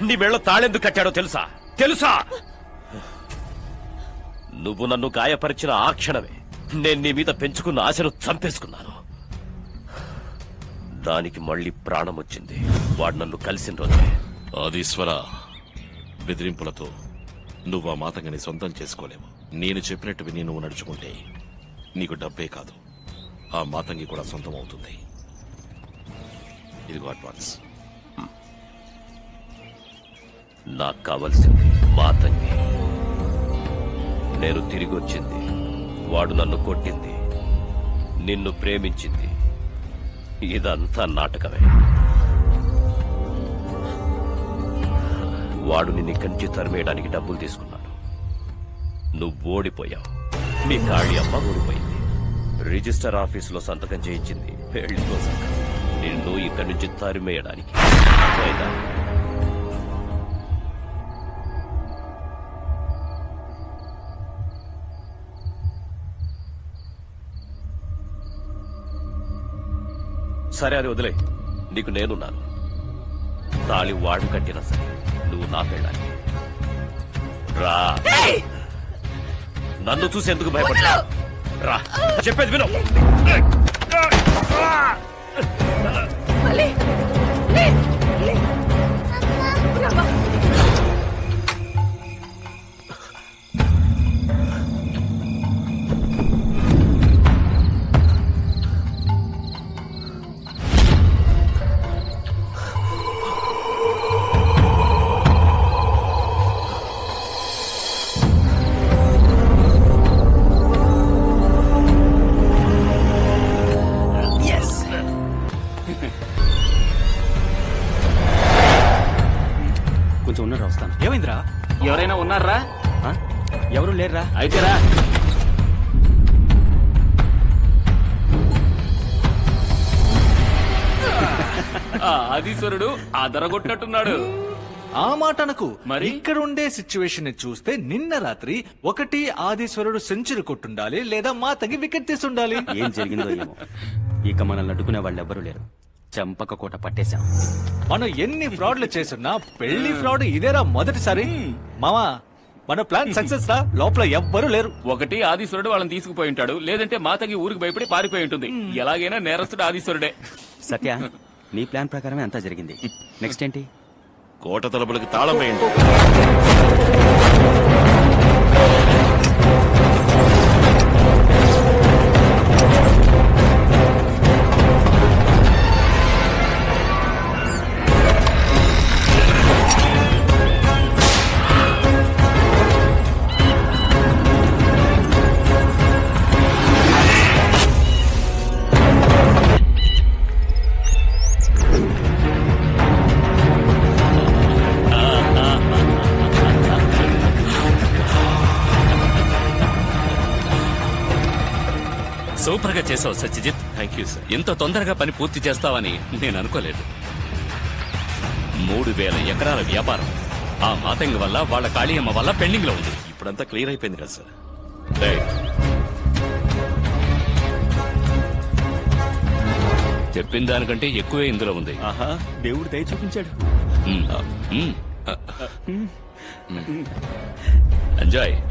నీ మెళ్ళో తాళెందుకు కట్టాడో తెలుసా? తెలుసా? నువ్వు నన్ను గాయపరిచిన ఆ క్షణమే నేను నీ మీద పెంచుకున్న ఆశను చంపేసుకున్నాను. దానికి మళ్ళీ ప్రాణం వచ్చింది వాడు నన్ను కలిసిన రోజే. ఆదీశ్వర, బెదిరింపులతో నువ్వు ఆ మాతంగిని సొంతం చేసుకోలేవు. నేను చెప్పినట్టు విని నువ్వు నడుచుకుంటే నీకు డబ్బే కాదు, ఆ మాతంగి కూడా సొంతం అవుతుంది. ఇదిగో అడ్వాన్స్. నాకు కావలసింది మాతంగి. నేను తిరిగి వచ్చింది. వాడు నన్ను కొట్టింది, నిన్ను ప్రేమించింది. ఇదంతా నాటకమే. వాడు నిన్ను ఇక్కడి నుంచి తరిమేయడానికి డబ్బులు తీసుకున్నాడు. నువ్వు ఓడిపోయావు. నీ కాళీ అమ్మ ఓడిపోయింది. రిజిస్టర్ ఆఫీసులో సంతకం చేయించింది పెళ్లి కోసం, నిన్ను ఇక్కడి నుంచి తరిమేయడానికి. సరే, అది వదిలే. నీకు నేనున్నాను. తాళి వాడు కట్టినా సరే నువ్వు నా పెళ్ళాలి. రా. నన్ను చూసి ఎందుకు భయపడ్డా? రా, చెప్పేది విను. కొంచెం ఉన్నారా? వస్తాను. ఏమైందిరా? ఎవరైనా ఉన్నారా? ఎవరు లేరురా. అయితేరా ఆదీశ్వరుడు అదరగొట్టినట్టున్నాడు. ఆ మాట అనకు. మరి ఇక్కడ ఉండే సిచ్యువేషన్ ని చూస్తే నిన్న రాత్రి ఒకటి ఆదీశ్వరుడు సెంచరీ కొట్టుండాలి, లేదా మాతంగి వికెట్ తీసుండాలి. ఏం జరిగిందో ఏమో. ఇక మనల్ని అడ్డుకునే వాళ్ళు ఎవ్వరూ లేరు. చంపక కోట పట్టేశాం. మనం ఎన్ని ఫ్రాడ్లు చేస్తున్నా పెళ్లి ఫ్రాడ్ ఇదేరా మొదటిసారి. మామా, మన ప్లాన్ సక్సెస్ రా. లోపల ఎవ్వరూ లేరు. ఒకటి ఆదీశ్వరుడు వాళ్ళని తీసుకుపోయి ఉంటాడు, లేదంటే మాతకి ఊరికి భయపడి పారిపోయి ఉంటుంది. ఎలాగైనా నేరస్తుడు ఆదీశ్వరుడే. సత్య, నీ ప్లాన్ ప్రకారమే అంతా జరిగింది. నెక్స్ట్ ఏంటి? కోట తలుపులకి తాళం వేయండి. సూపర్ గా చేసావు సత్యజిత్. Thank you sir. ఇంత తొందరగా పని పూర్తి చేస్తావని నేను అనుకోలేదు. 3000 ఎకరాల వ్యాపారం ఆ మాతంగి వల్ల, వాళ్ళ కాళీయమ్మ వల్ల పెండింగ్ లో ఉంది. ఇప్పుడంతా క్లియర్ అయిపోయింది కదా సార్. చెప్పిన దానికంటే ఎక్కువే ఇందులో ఉంది. ఆహా, దేవుడు దయ చూపించాడు.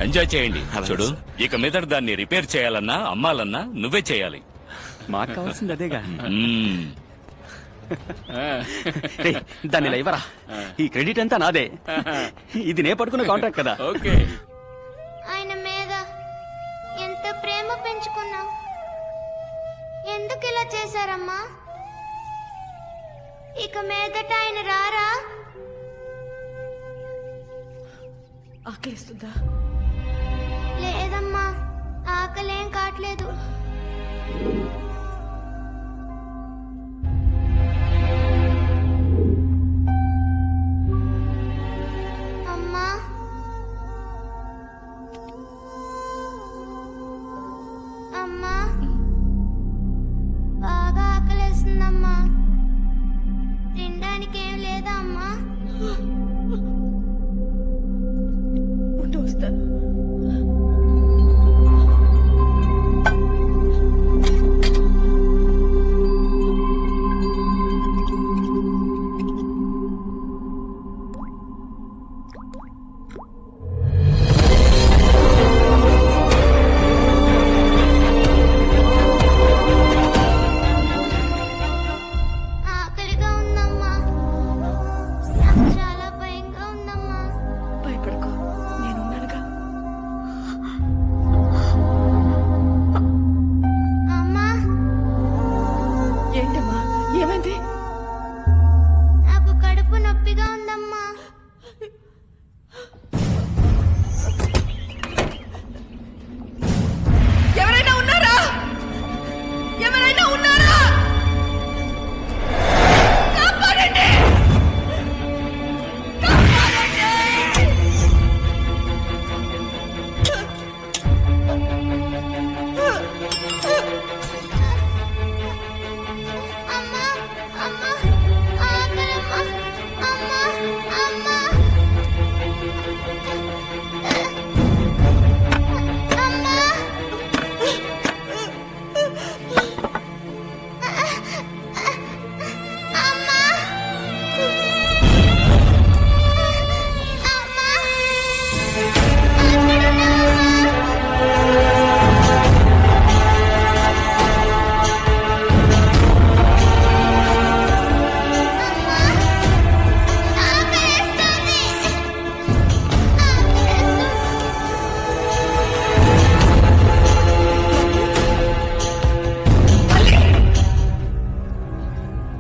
ఎంజాయ్ చేయండి. చూడు, ఇక మీద దాన్ని రిపేర్ చేయాలన్నా అమ్మాలన్నా నువ్వే చేయాలి. మాకు కావాల్సింది అదేగా. దాన్ని ఇవ్వరా, ఈ క్రెడిట్ అంతా నాదే. ఇది నే పడుకున్న కాంట్రాక్ట్ కదా. ఓకే. ఆయన మీద ఎంత ప్రేమ పెంచుకున్నావు, ఎందుకు ఇలా చేశారమ్మా? ఇక మీదట ఆయన రారా? ఆకలిస్తుందా? లేదమ్మా, ఆకలేం కావట్లేదు. అమ్మా, అమ్మా, బాగా ఆకలేస్తుందమ్మా. తినడానికి ఏం లేదా అమ్మా? వస్తాను. ఆకలిగా ఉందమ్మా, చాలా భయంగా ఉందమ్మా. భయపడకు, నేనున్నానుగా. అమ్మా, ఏంటమ్మా, ఏమైంది? నాకు కడుపు నొప్పిగా ఉందమ్మా. ఎవరైనా ఉన్నారా? ఎవరైనా ఉన్నారా? కాపాడండి! అమ్మా, అమ్మా, ఆకలమ్మా, అమ్మా, అమ్మా, అమ్మా. అమ్మా,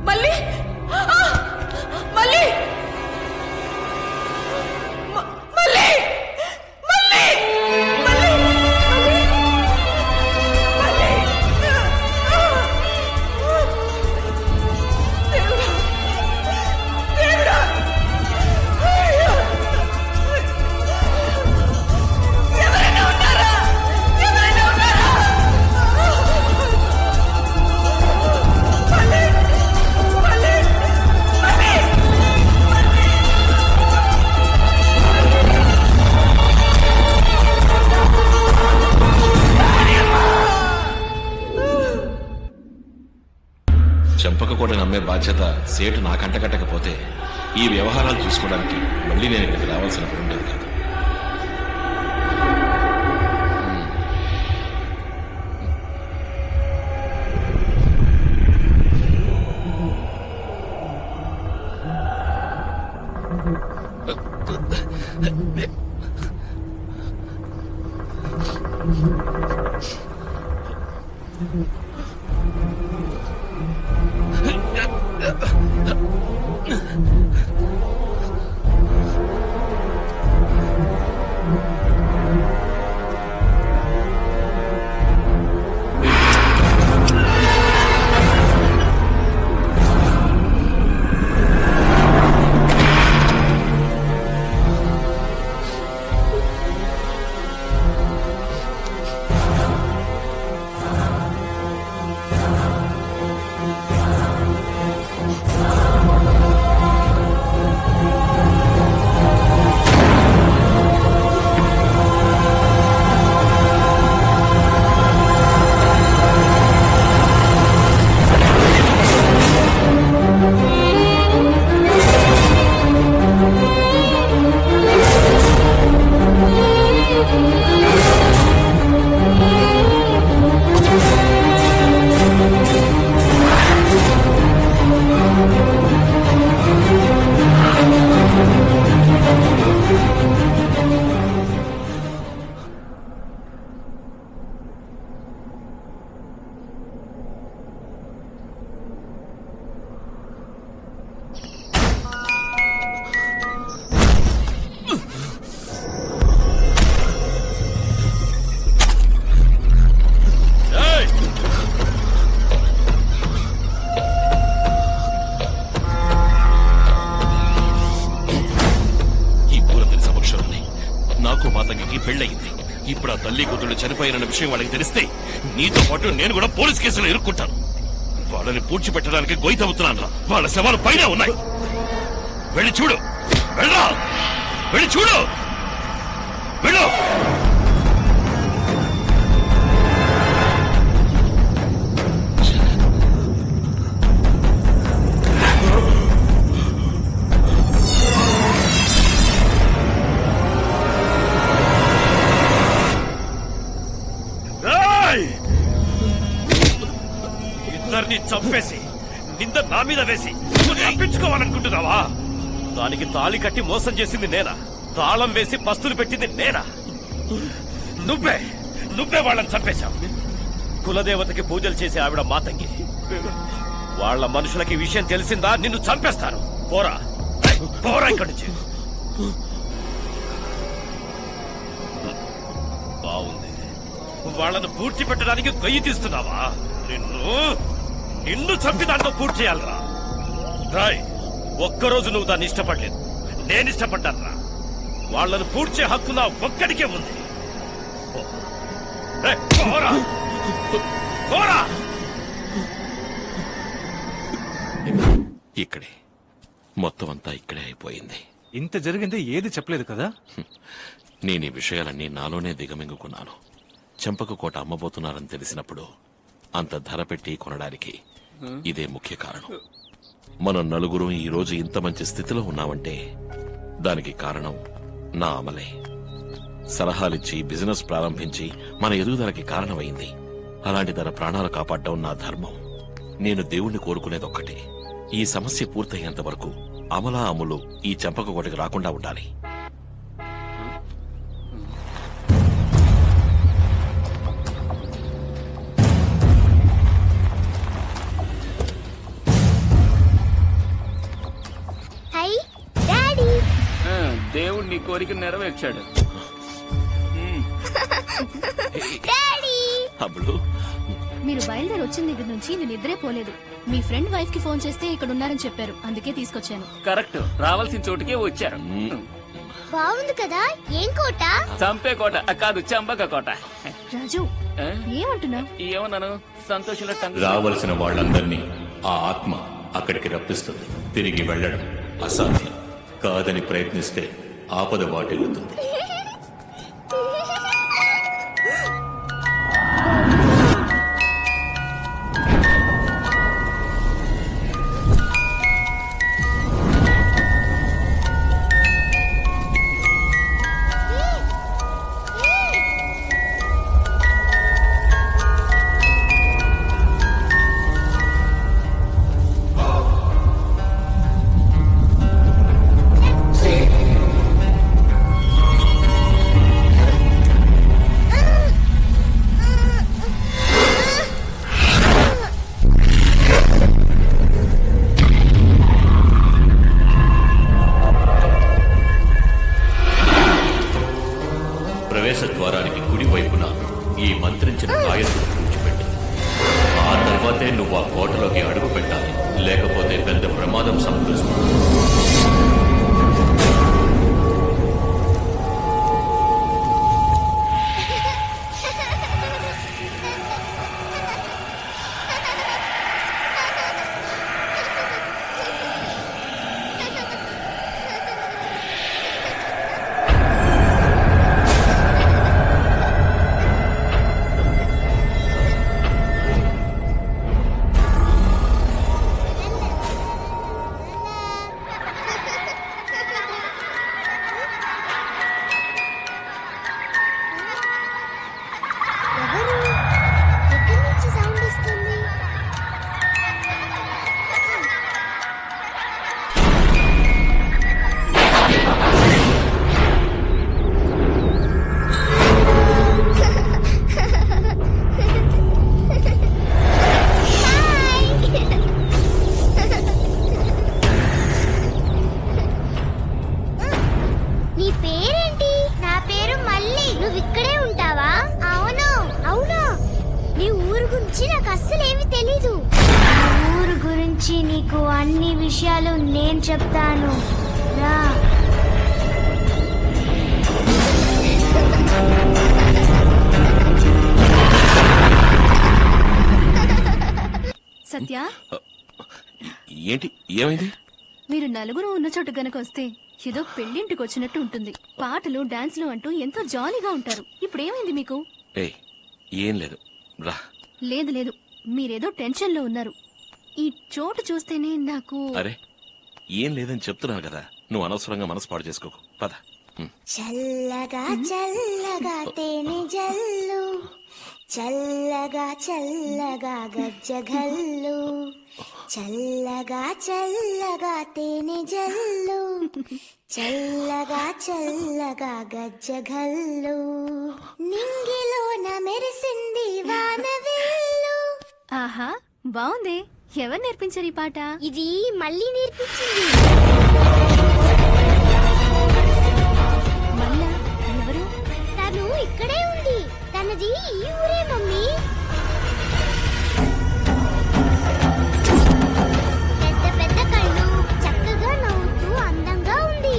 మళ్ళీ మళ్ళీ మళ్ళీ మళ్ళీ ఎవరైనా ఉన్నారా? ఎవరైనా ఉన్నారా? మళ్ళీ మళ్ళీ మళ్ళీ చంపక నమ్మే బాధ్యత సేటు నా కంటకట్టకపోతే ఈ వ్యవహారాలు చూసుకోవడానికి మళ్ళీ నేను ఇక్కడికి రావాల్సిన పని ఉండేది కాదు. పెళ్ళయింది. ఇప్పుడు ఆ తల్లి కూతుళ్ళు చనిపోయిన విషయం వాళ్ళకి తెలిస్తే నీతో పాటు నేను కూడా పోలీస్ కేసులో ఇరుక్కుంటాను. వాళ్ళని పూడ్చిపెట్టడానికి గొయ్యి తవ్వుతున్నాను. వాళ్ళ శవాలు పైన ఉన్నాయి. వెళ్ళి చూడు, వెళ్ళరా, వెళ్ళి చూడు, వెళ్ళు. ఇద్దరిని చంపేసి నింద నా మీద వేసి తప్పించుకోవాలనుకుంటున్నావా? దానికి తాళి కట్టి మోసం చేసింది నేనా? తాళం వేసి పస్తులు పెట్టింది నేనా? నువ్వే వాళ్ళని చంపేశావు. కులదేవతకి పూజలు చేసే ఆవిడ మాతంగి. వాళ్ళ మనుషులకి విషయం తెలిసిందా నిన్ను చంపేస్తాను. పోరా పోరా ఇక్కడి నుంచి. బాగుంది, వాళ్ళను పూడ్చి పెట్టడానికి గొయ్యి తీస్తున్నావా? నిన్ను చంపి దాంట్లో పూర్తి చేయాలరా. రాయ్, ఒక్కరోజు నువ్వు దాన్ని ఇష్టపడలేదు, నేను ఇష్టపడ్డానురా. వాళ్లను పూడ్చే హక్కు నా ఒక్కడికే ఉంది. పోరా పోరా. ఇక్కడే మొత్తం అంతా ఇక్కడే అయిపోయింది. ఇంత జరిగింది ఏది చెప్పలేదు కదా? నేను ఈ విషయాలన్నీ నాలోనే దిగమింగుకున్నాను. చెంపకు కోట అమ్మబోతున్నారని తెలిసినప్పుడు అంత ధర పెట్టి కొనడానికి ఇదే ముఖ్య కారణం. మనం నలుగురు ఈ రోజు ఇంత మంచి స్థితిలో ఉన్నామంటే దానికి కారణం నా అమలే. సలహాలిచ్చి బిజినెస్ ప్రారంభించి మన ఎదుగుదలకి కారణమైంది. అలాంటి తన ప్రాణాలు కాపాడడం నా ధర్మం. నేను దేవుణ్ణి కోరుకునేదొక్కటే, ఈ సమస్య పూర్తయ్యేంత వరకు అమలా అమ్ములు ఈ చెంపక కోటకి రాకుండా ఉండాలి. దేవుడు నీ కోరిక నెరవేర్చాడు. మీరు బయలుదేరి వచ్చిన దగ్గర నుంచి ఇది నిద్రే పోలేదు. మీ ఫ్రెండ్ వైఫ్ కి ఫోన్ చేస్తే ఇక్కడ ఉన్నారని చెప్పారు, అందుకే తీసుకొచ్చాను. కరెక్ట్, రావాల్సిన చోటుకే వచ్చారు. బాగుంది కదా. ఏం కోట? చంపే కోట కాదు, చంపక కోట. రాజు ఏమంటున్నా? ఏమన్నాను? సంతోషంలో రావలసిన వాళ్ళందరినీ ఆ ఆత్మ అక్కడికి రప్పిస్తుంది. తిరిగి వెళ్ళడం అసాధ్యం. కాదని ప్రయత్నిస్తే ఆపద వాటిల్లుతుంది. ద్వారానికి కుడి వైపున ఈ మంత్రించిన కాయలను కూర్చిపెట్టు. ఆ తర్వాతే నువ్వు ఆ కోటలోకి అడుగు పెట్టాలి, లేకపోతే పెద్ద ప్రమాదం సంభవిస్తుంది. నీకు అన్ని విషయాలు నేను చెప్తాను రా. సత్య, ఏంటి ఏమైంది? మీరు నలుగురు ఉన్న చోటు గనక వస్తే ఏదో పెళ్లింటికి వచ్చినట్టు ఉంటుంది. పాటలు డాన్స్లు అంటూ ఎంతో జాలీగా ఉంటారు. ఇప్పుడేమైంది మీకు? ఏయ్, ఏం లేదు రా. లేదు లేదు, మీరేదో టెన్షన్ లో ఉన్నారు. ఈ చోటు చూస్తేనే నాకు... అరే ఏం లేదని చెప్తున్నాను కదా, నువ్వు అనవసరంగా మనసు పాడు చేసుకోకు. పద. చల్లగా చల్లగా తేనె జల్లు, చల్లగా చల్లగా గజ్జగల్లు, చల్లగా చల్లగా తేనె జల్లు, చల్లగా చల్లగా గజ్జగల్లు, నింగిలోన మెరిసింది వానవిల్లు. ఆహా, బాగుంది. ఎవరు నేర్పించారు ఈ పాట? ఇది మళ్ళీ నేర్పించింది. మళ్ళా ఎవరు? తను ఇక్కడే ఉంది. తనది ఈ ఊరే మమ్మీ. పెద్ద పెద్ద కళ్ళు, చక్కగా నవ్వుతూ అందంగా ఉంది.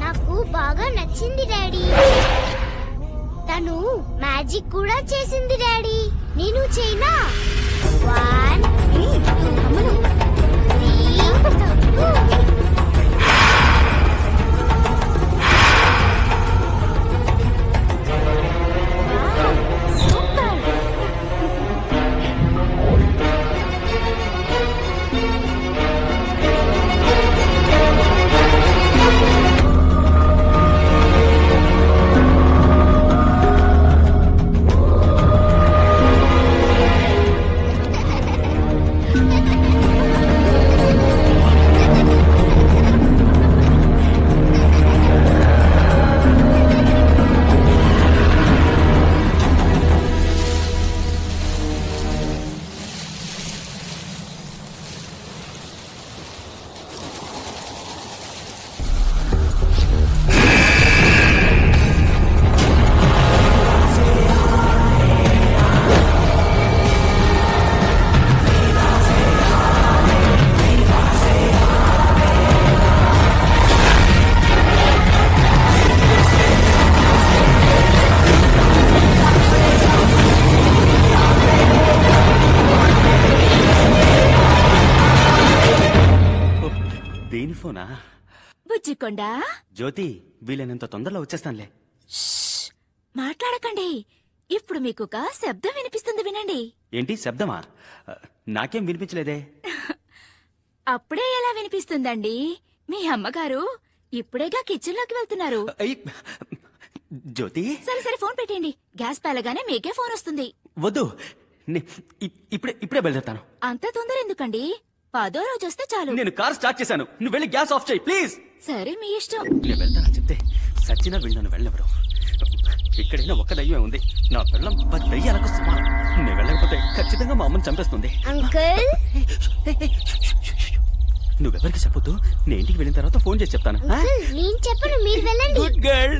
నాకు బాగా నచ్చింది డాడీ. తను మ్యాజిక్ కూడా చేసింది డాడీ. నేను చేయనా? 1 2 3 దేని ఫోనా? బుజ్జికొండా, జ్యోతి, వీలైనంత తొందరలో వచ్చేస్తానులే. మాట్లాడకండి. ఇప్పుడు మీకు ఒక శబ్దం వినిపిస్తుంది, వినండి. ఏంటి శబ్దమా? నాకేం వినిపించలేదే. అప్పుడే ఎలా వినిపిస్తుందండి? మీ అమ్మగారు ఇప్పుడేగా కిచెన్ లోకి వెళ్తున్నారు. జ్యోతి, సరే సరే, ఫోన్ పెట్టండి. గ్యాస్ పేలగానే మీకే ఫోన్ వస్తుంది. వద్దు, ఇప్పుడే బయలుదేరుతాను. అంత తొందర ఎందుకండి? 10వ రోజు వస్తే చాలు. నేను కార్ స్టార్ట్ చేశాను, నువ్వు వెళ్ళి గ్యాస్ ఆఫ్ చేయి ప్లీజ్. సరే, మీ ఇష్టం. నేను వెళ్తానని చెప్తే సచ్చినా వెళ్ళను, వెళ్ళెవరు. ఇక్కడైనా ఒక్క దయ్యమే ఉంది. నా పిల్లం 10 దయ్యాలకు సమానం. నేను వెళ్ళకపోతే ఖచ్చితంగా మా అమ్మని చంపేస్తుంది. అంకుల్, నువ్వెవరికి చెప్పొద్దు. నేను ఇంటికి వెళ్ళిన తర్వాత ఫోన్ చేసి చెప్తాను. నేను చెప్పను, మీరు వెళ్ళండి. Good girl.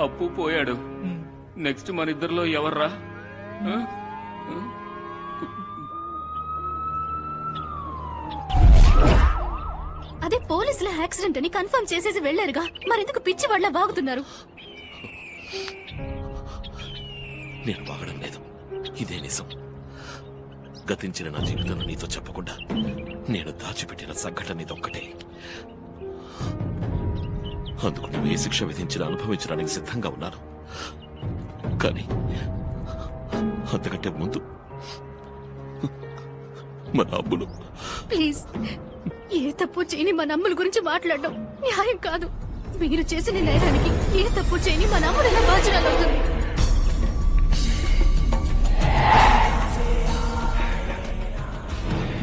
అప్పు పోయాడు. నెక్స్ట్ మన ఇద్దరిలో ఎవర్రా? అదే పోలీసుల యాక్సిడెంట్ అని కన్ఫర్మ్ చేసేసి వెళ్లారుగా, మరెందుకు పిచ్చి వాళ్ళ బాగుతున్నారు? నేను బాగడం లేదు, ఇదే నిజం. గతించిన నా జీవితంలో నీతో చెప్పకుండా నేను దాచిపెట్టిన సంఘటన ఇదొక్కటే. అందుకు నువ్వు ఏ శిక్ష విధించినా అనుభవించడానికి సిద్ధంగా ఉన్నాను. కానీ అంతకంటే ముందు మన అమ్ములు. ప్లీజ్, ఏ తప్పు చేయని మన అమ్ముల గురించి మాట్లాడడం న్యాయం కాదు. మీరు చేసిన నేరానికి ఏ తప్పు చేయని మన అమ్ముడు ఎలా బాధ్యురాలవుతుంది?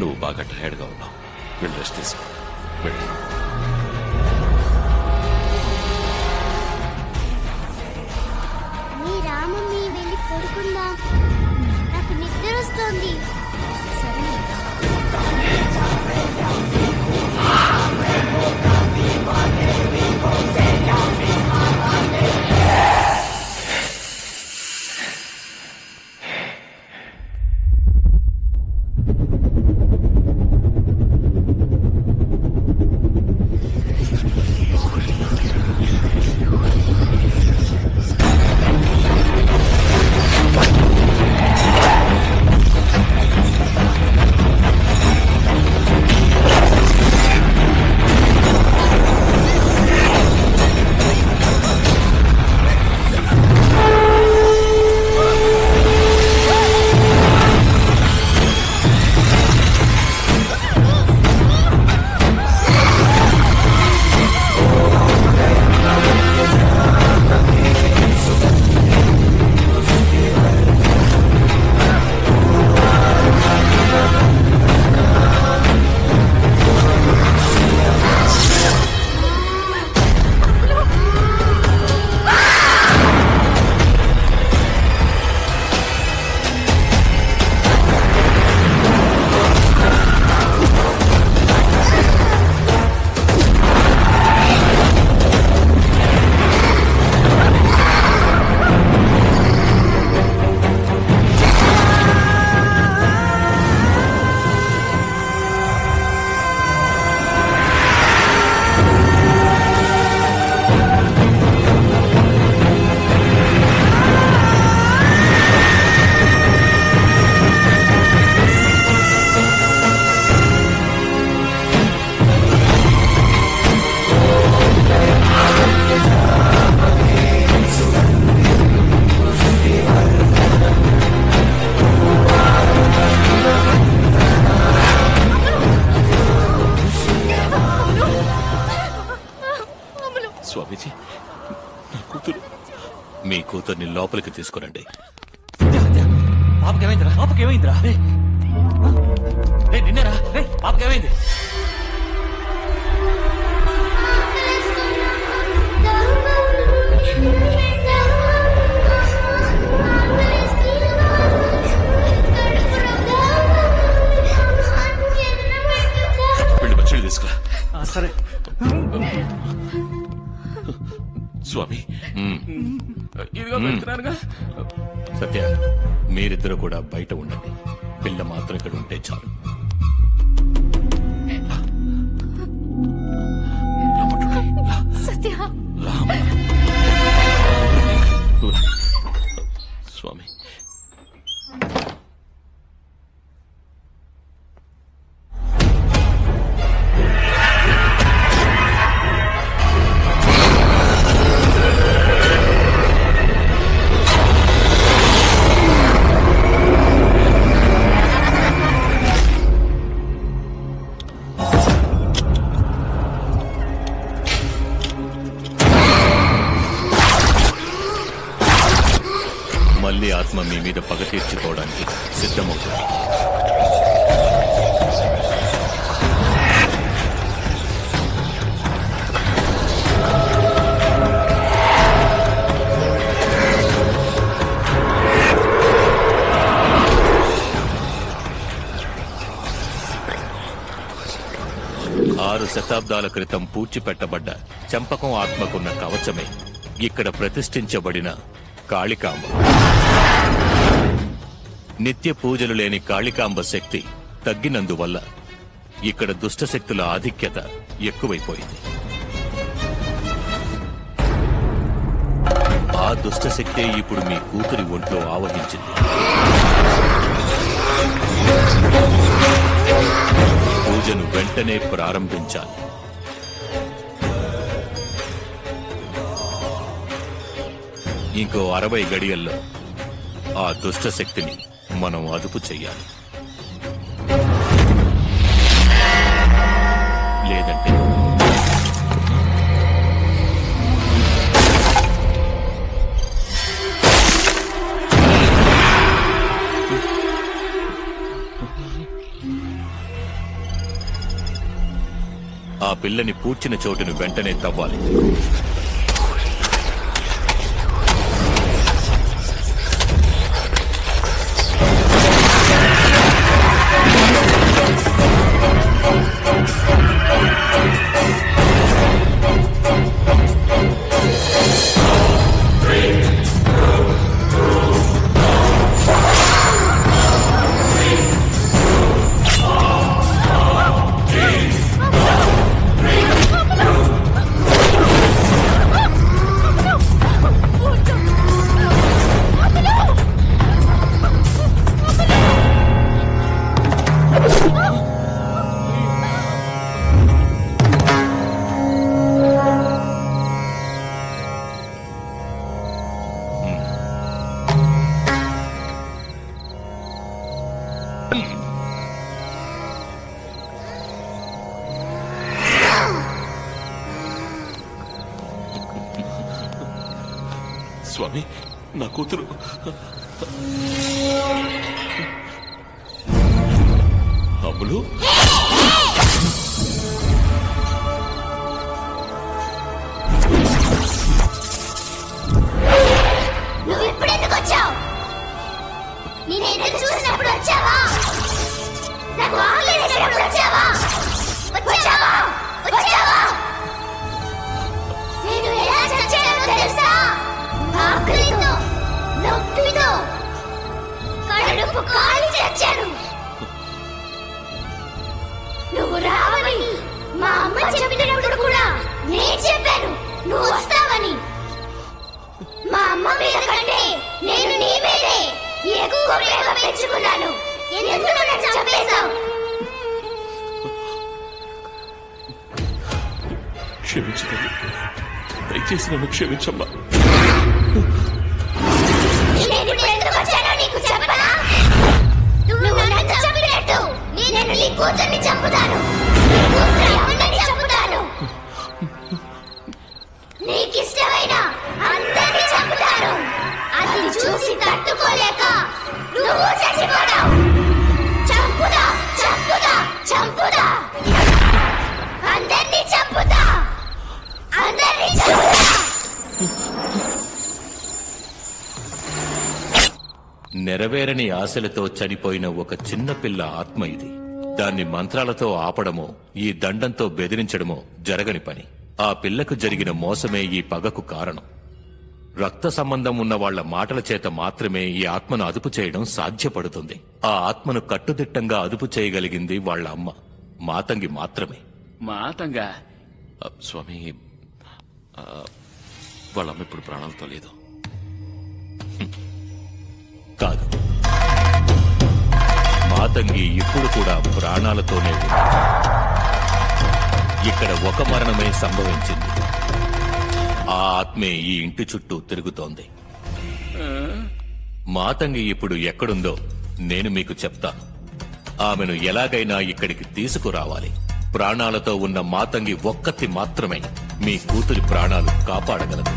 నువ్వు బాగా టైర్డ్గా ఉన్నావు, వెళ్ళి రెస్ట్ తీసుకో. వెళ్ళి. మీ రామమ్మి వెళ్ళి పడుకుందాం, నాకు నిద్ర వస్తోంది. సరే స్వామీజీ, నా కూతురు. మీ కూతుర్ని లోపలికి తీసుకురండి. పాపకేమైందిరా? పాపకేమైందిరా? నిన్నేరా? పాపకేమైంది? వెళ్ళి మంచిగా తీసుకురా. సరే స్వామి. ఇదిగో పెడుతున్నానుగా. సత్య, మీరిద్దరు కూడా బయట ఉండండి. పిల్ల మాత్రం ఇక్కడ ఉంటే చాలు. సత్య, స్వామి. మళ్ళీ ఆత్మ మీ మీద పగ తీర్చుకోవడానికి సిద్ధమవుతుంది. 6 శతాబ్దాల క్రితం పూడ్చిపెట్టబడ్డ చంపకం ఆత్మకున్న కవచమే ఇక్కడ ప్రతిష్ఠించబడిన కాళికాంబ. నిత్య పూజలు లేని కాళికాంబ శక్తి తగ్గినందువల్ల ఇక్కడ దుష్టశక్తుల ఆధిక్యత ఎక్కువైపోయింది. ఆ దుష్టశక్తే ఇప్పుడు మీ కూతురి ఒంట్లో ఆవహించింది. పూజను వెంటనే ప్రారంభించాలి. ఇంకో 60 గడియల్లో ఆ దుష్టశక్తిని మనం అదుపు చెయ్యాలి. లేదంటే ఆ పిల్లని పూడ్చిన చోటును వెంటనే తవ్వాలి. స్వామి, నా కూతురు అమ్ములు. నువ్వు ఇప్పుడు ఎందుకు వచ్చావు? నేను ఎదురు చూసినప్పుడు వచ్చావా? నాకు ఆకలేసినప్పుడు వచ్చావా? వచ్చావా? వచ్చావా? నేను ఎలా చచ్చానో తెలుసా? ఆకలితో, నొప్పితో, కడుపు కాలి చచ్చాను. నువ్వు రావని మా అమ్మ చెప్పినప్పుడు కూడా నేను చెప్పాను నువ్వు వస్తావని. మా అమ్మ మీద కంటే నేను నీ మీదే ఎక్కువ ప్రేమ పెంచుకున్నాను. ఎందుకు నన్ను చంపేశావు? క్షమించు తల్లి, దయచేసి నన్ను క్షమించమ్మా. నేను ఇప్పుడు ఎందుకు వచ్చానో నీకు చెప్పనా? నువ్వు నన్ను చంపినట్టు నేను నీ కూతుర్ని చంపుతాను. నీ కూతురు ఎవరిని చంపుతాను? నీకిష్టమైన అందరినీ చంపుతాను. అది చూసి తట్టుకోలేక నువ్వు చచ్చిపోతావు. చంపుతా, చంపుతా, చంపుతా, అందరినీ చంపుతా, అందరినీ చంపుతా. నెరవేరని ఆశలతో చనిపోయిన ఒక చిన్న పిల్ల ఆత్మ ఇది. దాన్ని మంత్రాలతో ఆపడమో ఈ దండంతో బెదిరించడమో జరగని పని. ఆ పిల్లకు జరిగిన మోసమే ఈ పగకు కారణం. రక్త సంబంధం ఉన్న వాళ్ల మాటల చేత మాత్రమే ఈ ఆత్మను అదుపు చేయడం సాధ్యపడుతుంది. ఆ ఆత్మను కట్టుదిట్టంగా అదుపు చేయగలిగింది వాళ్ల అమ్మ మాతంగి మాత్రమే. మాతంగా? స్వామి, వాళ్ళమ్మ ఇప్పుడు ప్రాణాలతో లేదు. కాదు, మాతంగి ఇప్పుడు కూడా ప్రాణాలతోనే ఉంది. ఇక్కడ ఒక మరణమే సంభవించింది. ఆ ఆత్మే ఈ ఇంటి చుట్టూ తిరుగుతోంది. మాతంగి ఇప్పుడు ఎక్కడుందో నేను మీకు చెప్తాను. ఆమెను ఎలాగైనా ఇక్కడికి తీసుకురావాలి. ప్రాణాలతో ఉన్న మాతంగి ఒక్కతి మాత్రమే మీ కూతురి ప్రాణాలు కాపాడగలదు.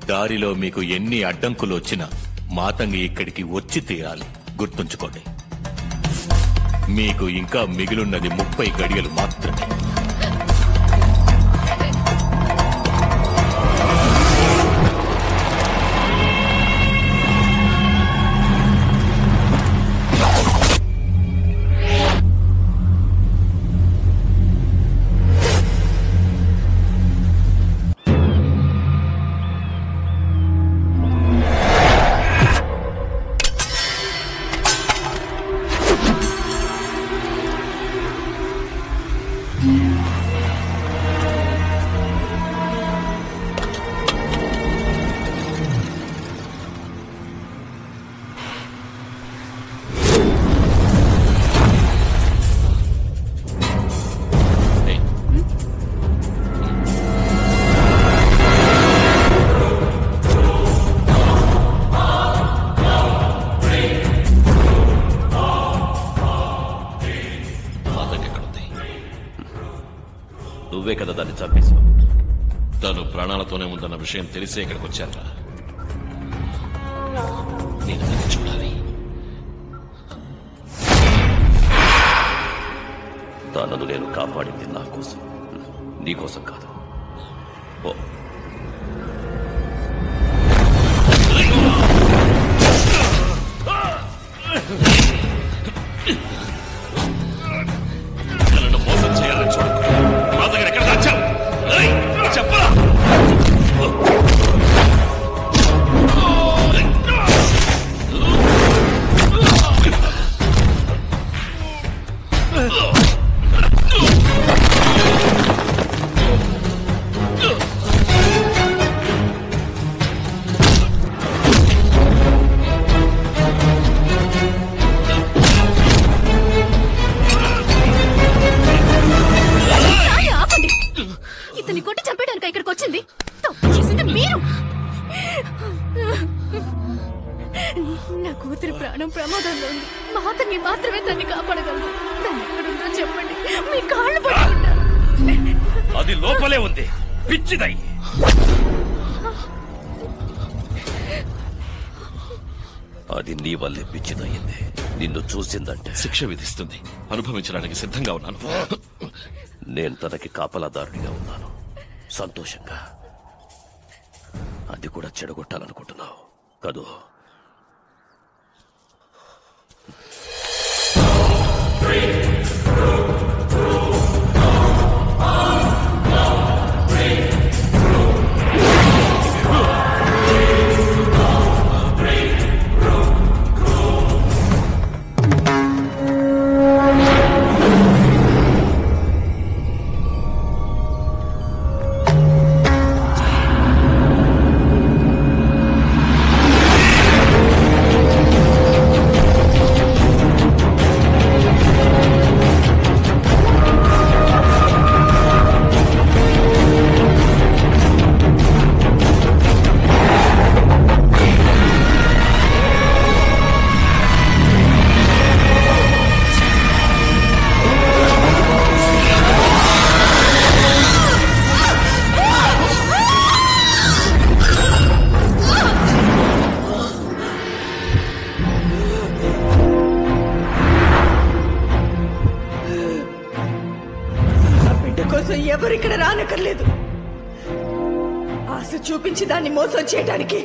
దారిలో మీకు ఎన్ని అడ్డంకులు వచ్చినా మాతంగి ఇక్కడికి వచ్చి తీరాలి. గుర్తుంచుకోండి. మీకు ఇంకా మిగిలిన్నది 30 గడియలు మాత్రమే. నువ్వే కదా దాన్ని చంపేశావు. తను ప్రాణాలతోనే ఉందన్న విషయం తెలిసే ఇక్కడికి వచ్చారా? నేను దాన్ని చూడాలి. తనను నేను కాపాడింది నా కోసం, నీకోసం కాదు. ఓ నన్ను మోసం చేయాలని చూడకు. మా దగ్గర ఎక్కడ దాచావు? చెప్పరా? ఇతన్ని కొట్టి చంపేయడానికి ఇక్కడికి వచ్చింది. తప్పు చేసింది మీరు. నా కూతురి ప్రాణం ప్రమాదంలో ఉంది. మాతని మాత్రమే తన్ని కాపాడగలదు. తను ఎక్కడుందో చెప్పండి, మీ కాళ్ళు పట్టుకుంటా. అది లోపలే ఉంది, పిచ్చిదై. అది నీ వల్లే పిచ్చిదయ్యింది. నిన్ను చూసిందంటే శిక్ష విధిస్తుంది. అనుభవించడానికి సిద్ధంగా ఉన్నాను. నేను తనకి కాపలాదారుడిగా ఉన్నాను. సంతోషంగా. అది కూడా చెడగొట్టాలనుకుంటున్నావు కదూ? ఎవరిక్కడ రానక్కర్లేదు. ఆశ చూపించి దాన్ని మోసం చేయడానికి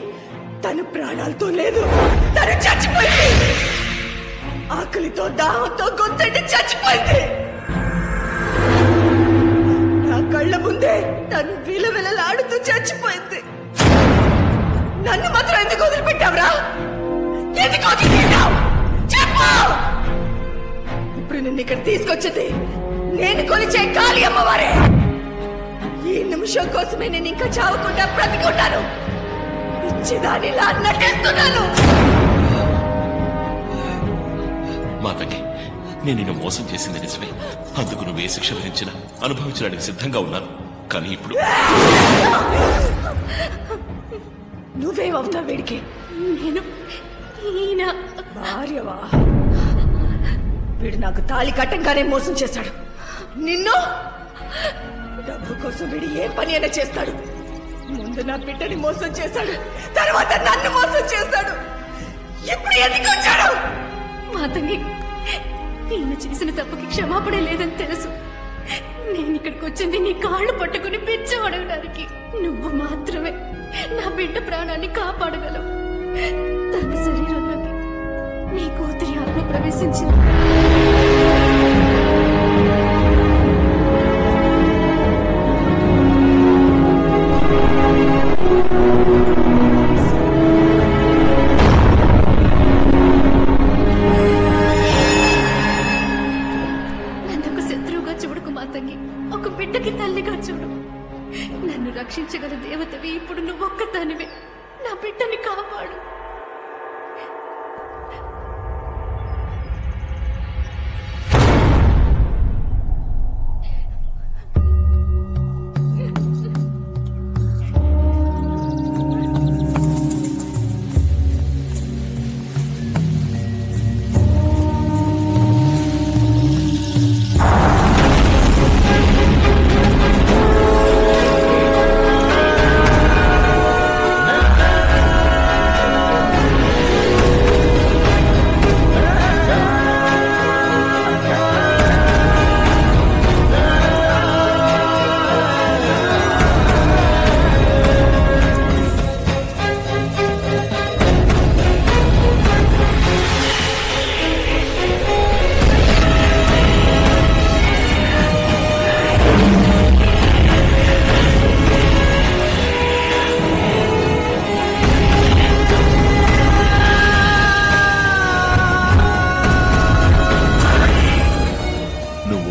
తన ప్రాణాలతో లేదు, తను చచ్చిపోయింది. ఆకలితో దాహంతో గొంతెండి చచ్చిపోయింది. నా కళ్ళ ముందే తను విలవిలలాడుతూ చచ్చిపోయింది. నన్ను మాత్రం ఎందుకు వదిలిపెట్టావురా? ఎందుకు వదిలిపెట్టావు? చెప్పు. ఇప్పుడు నిన్ను ఇక్కడ తీసుకొచ్చింది నేను కొలిచే కాళీ అమ్మవారే. ఈ నిమిషం కోసమే నేను ఇంకా చావకుండా బ్రతికున్నాను. పిచ్చిదానిలా నటిస్తున్నాను. మాతకి నేను నిన్ను మోసం చేసింది నిజమే. అందుకు నువ్వు ఏ శిక్ష విధించినా అనుభవించడానికి సిద్ధంగా ఉన్నాను. కానీ ఇప్పుడు నువ్వేమవుతావు వీడికి? నేను ఈయన భార్యవా? వీడు నాకు తాళి కట్టంగానే మోసం చేశాడు. నిన్ను డబ్బు కోసం వీడు ఏ పని అయినా చేస్తాడు. ముందు నా బిడ్డని మోసం చేశాడు, తర్వాత నన్ను మోసం చేశాడు. ఇప్పుడు ఎందుకు వచ్చాడు? మాతంగి ఈయన చేసిన తప్పుకి క్షమాపణ లేదని తెలుసు. నేను ఇక్కడికి వచ్చింది నీ కాళ్ళు పట్టుకుని పిచ్చం అడగడానికి. నువ్వు మాత్రమే నా బిడ్డ ప్రాణాన్ని కాపాడగలవు. తన శరీరంలోకి నీ కూతురి ఆత్మ ప్రవేశించింది. నన్నొక శత్రువుగా చూడకు మాతంగి, ఒక బిడ్డకి తల్లిగా చూడు. నన్ను రక్షించగల దేవతవి ఇప్పుడు నువ్వొక్కదానివే. నా బిడ్డని కాపాడు.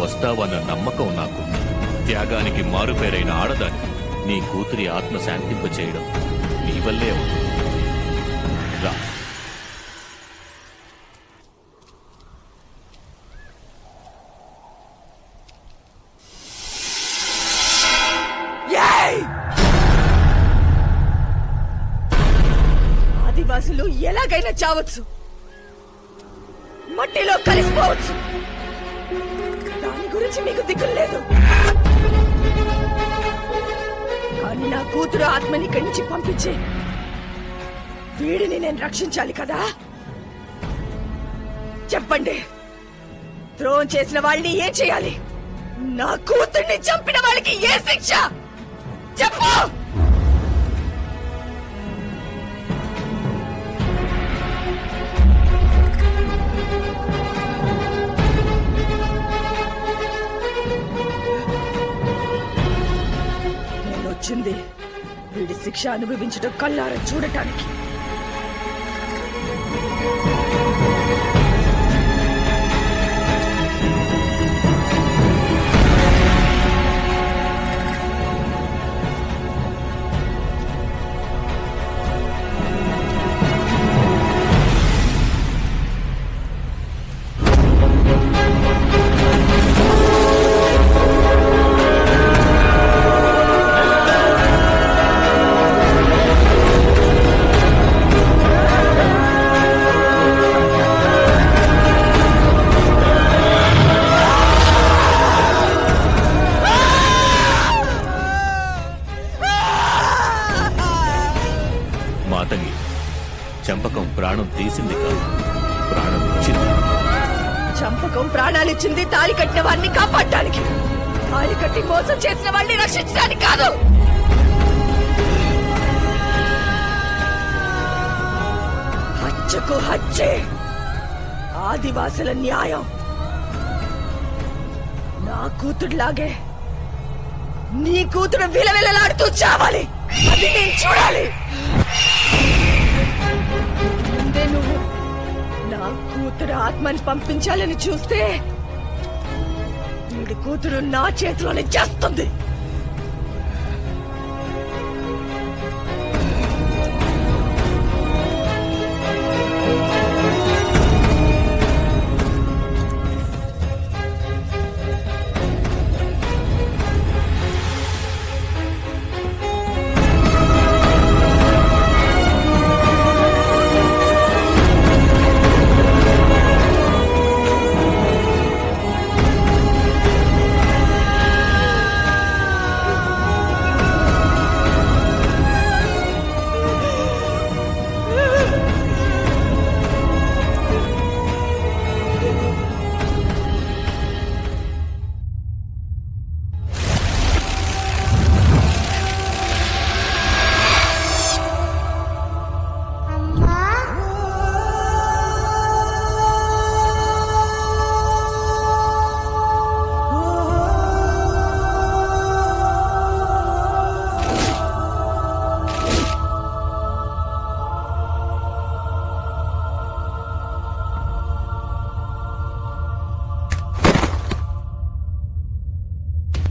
వస్తావన్న నమ్మకం నాకు. త్యాగానికి మారుపేరైన ఆడదాన్ని నీ కూతురి ఆత్మ శాంతింప చేయడం నీ వల్లే అవుతుంది. రా. ఆదివాసులు ఎలాగైనా చావచ్చు, మట్టిలో కలిసిపోవచ్చు. దాని గురించి మీకు దిగులు లేదు. కానీ నా కూతురు ఆత్మని ఇక్కడి నుంచి పంపించే వీడిని నేను రక్షించాలి కదా. చెప్పండి, ద్రోహం చేసిన వాళ్ళని ఏం చేయాలి? నా కూతుర్ని చంపిన వాళ్ళకి ఏ శిక్ష? చెప్పు. వచ్చింది వీడి శిక్ష అనుభవించడం కళ్ళారా చూడటానికి. చంపకం ప్రాణం తీసింది కాదు, ప్రాణం ఇచ్చింది. చంపకం ప్రాణాలిచ్చింది తాళి కట్టిన వాడిని కాపాడటానికి, తాళి కట్టి మోసం చేసిన వాడిని రక్షించడానికి కాదు. హత్యకు హత్యే ఆదివాసుల న్యాయం. నా కూతురులాగే నీ కూతురు విలవిలలాడుతూ చావాలి. అది నేను చూడాలి. ముందే నువ్వు నా కూతురు ఆత్మని పంపించాలని చూస్తే వీడి కూతురు నా చేతిలోనే చేస్తుంది.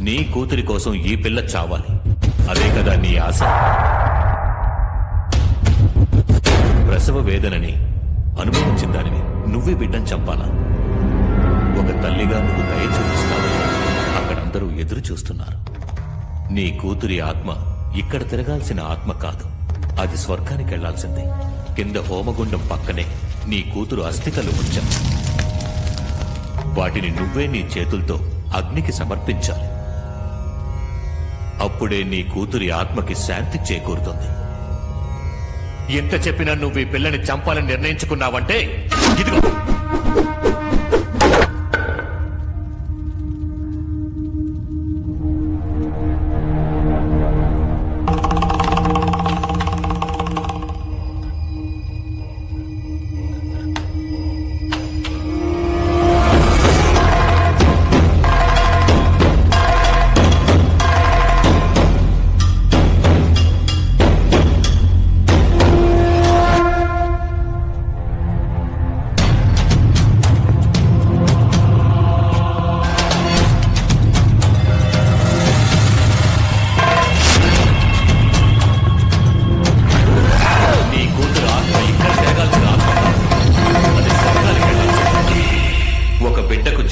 నీ కూతురి కోసం ఈ పిల్ల చావాలి, అదే కదా నీ ఆశ. ప్రసవ వేదనని అనుభవించిన దానివి నువ్వే బిడ్డను చంపాలా? ఒక తల్లిగా నువ్వు దయ చూపిస్తావు. అక్కడందరూ ఎదురు చూస్తున్నారు. నీ కూతురి ఆత్మ ఇక్కడ తిరగాల్సిన ఆత్మ కాదు, అది స్వర్గానికి వెళ్లాల్సిందే. కింద హోమగుండం పక్కనే నీ కూతురు అస్థికలు ఉంచావు. వాటిని నువ్వే నీ చేతులతో అగ్నికి సమర్పించాలి. అప్పుడే నీ కూతురి ఆత్మకి శాంతి చేకూరుతుంది. ఎంత చెప్పినా నువ్వు ఈ పిల్లని చంపాలని నిర్ణయించుకున్నావంటే ఇదిగో.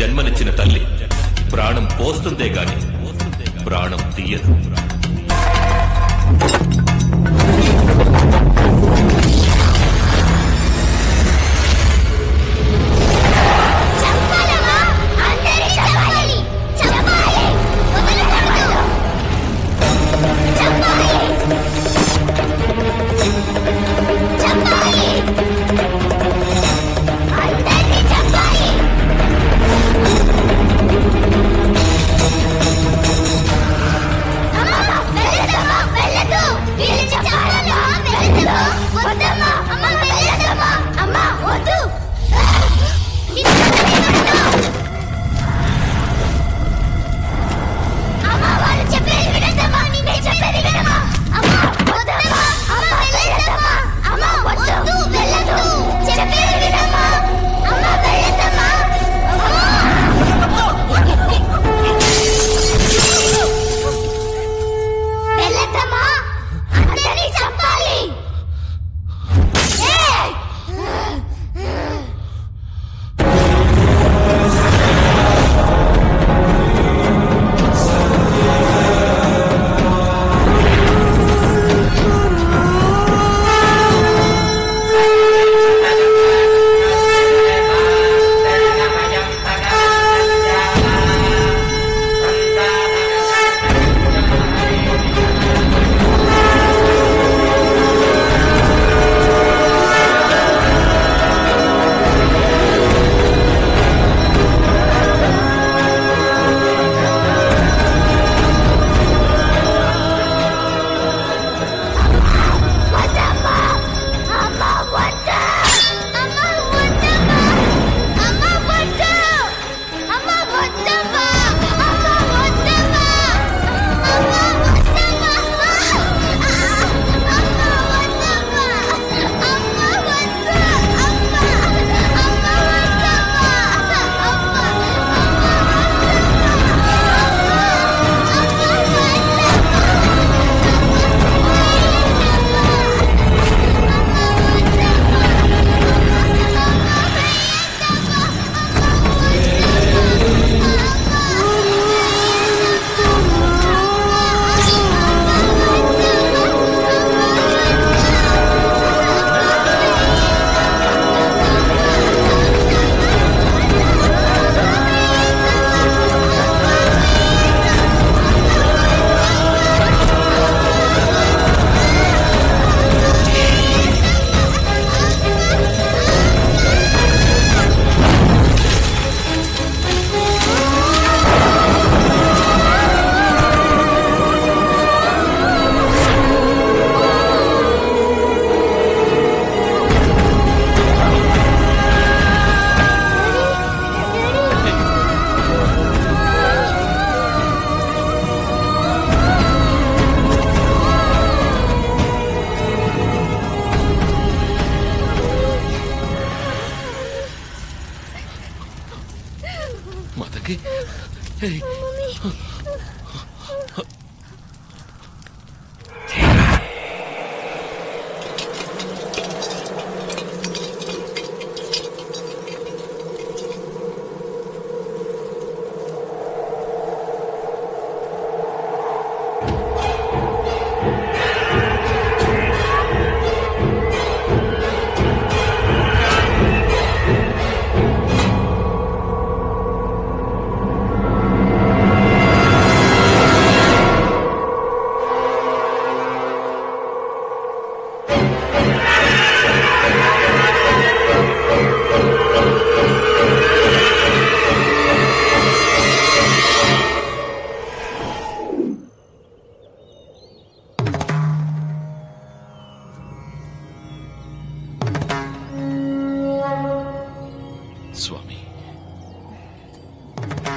జన్మనిచ్చిన తల్లి ప్రాణం పోస్తుందే గాని ప్రాణం తీయదు.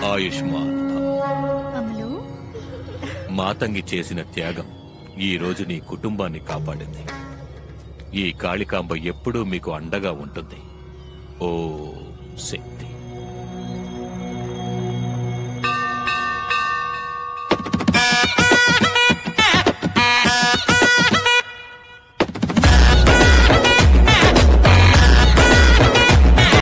ఆయుష్మాన్ అమలు మాతంగి చేసిన త్యాగం ఈ రోజు నీ కుటుంబాన్ని కాపాడింది. ఈ కాళికాంబ ఎప్పుడూ మీకు అండగా ఉంటుంది. ఓ శక్తి.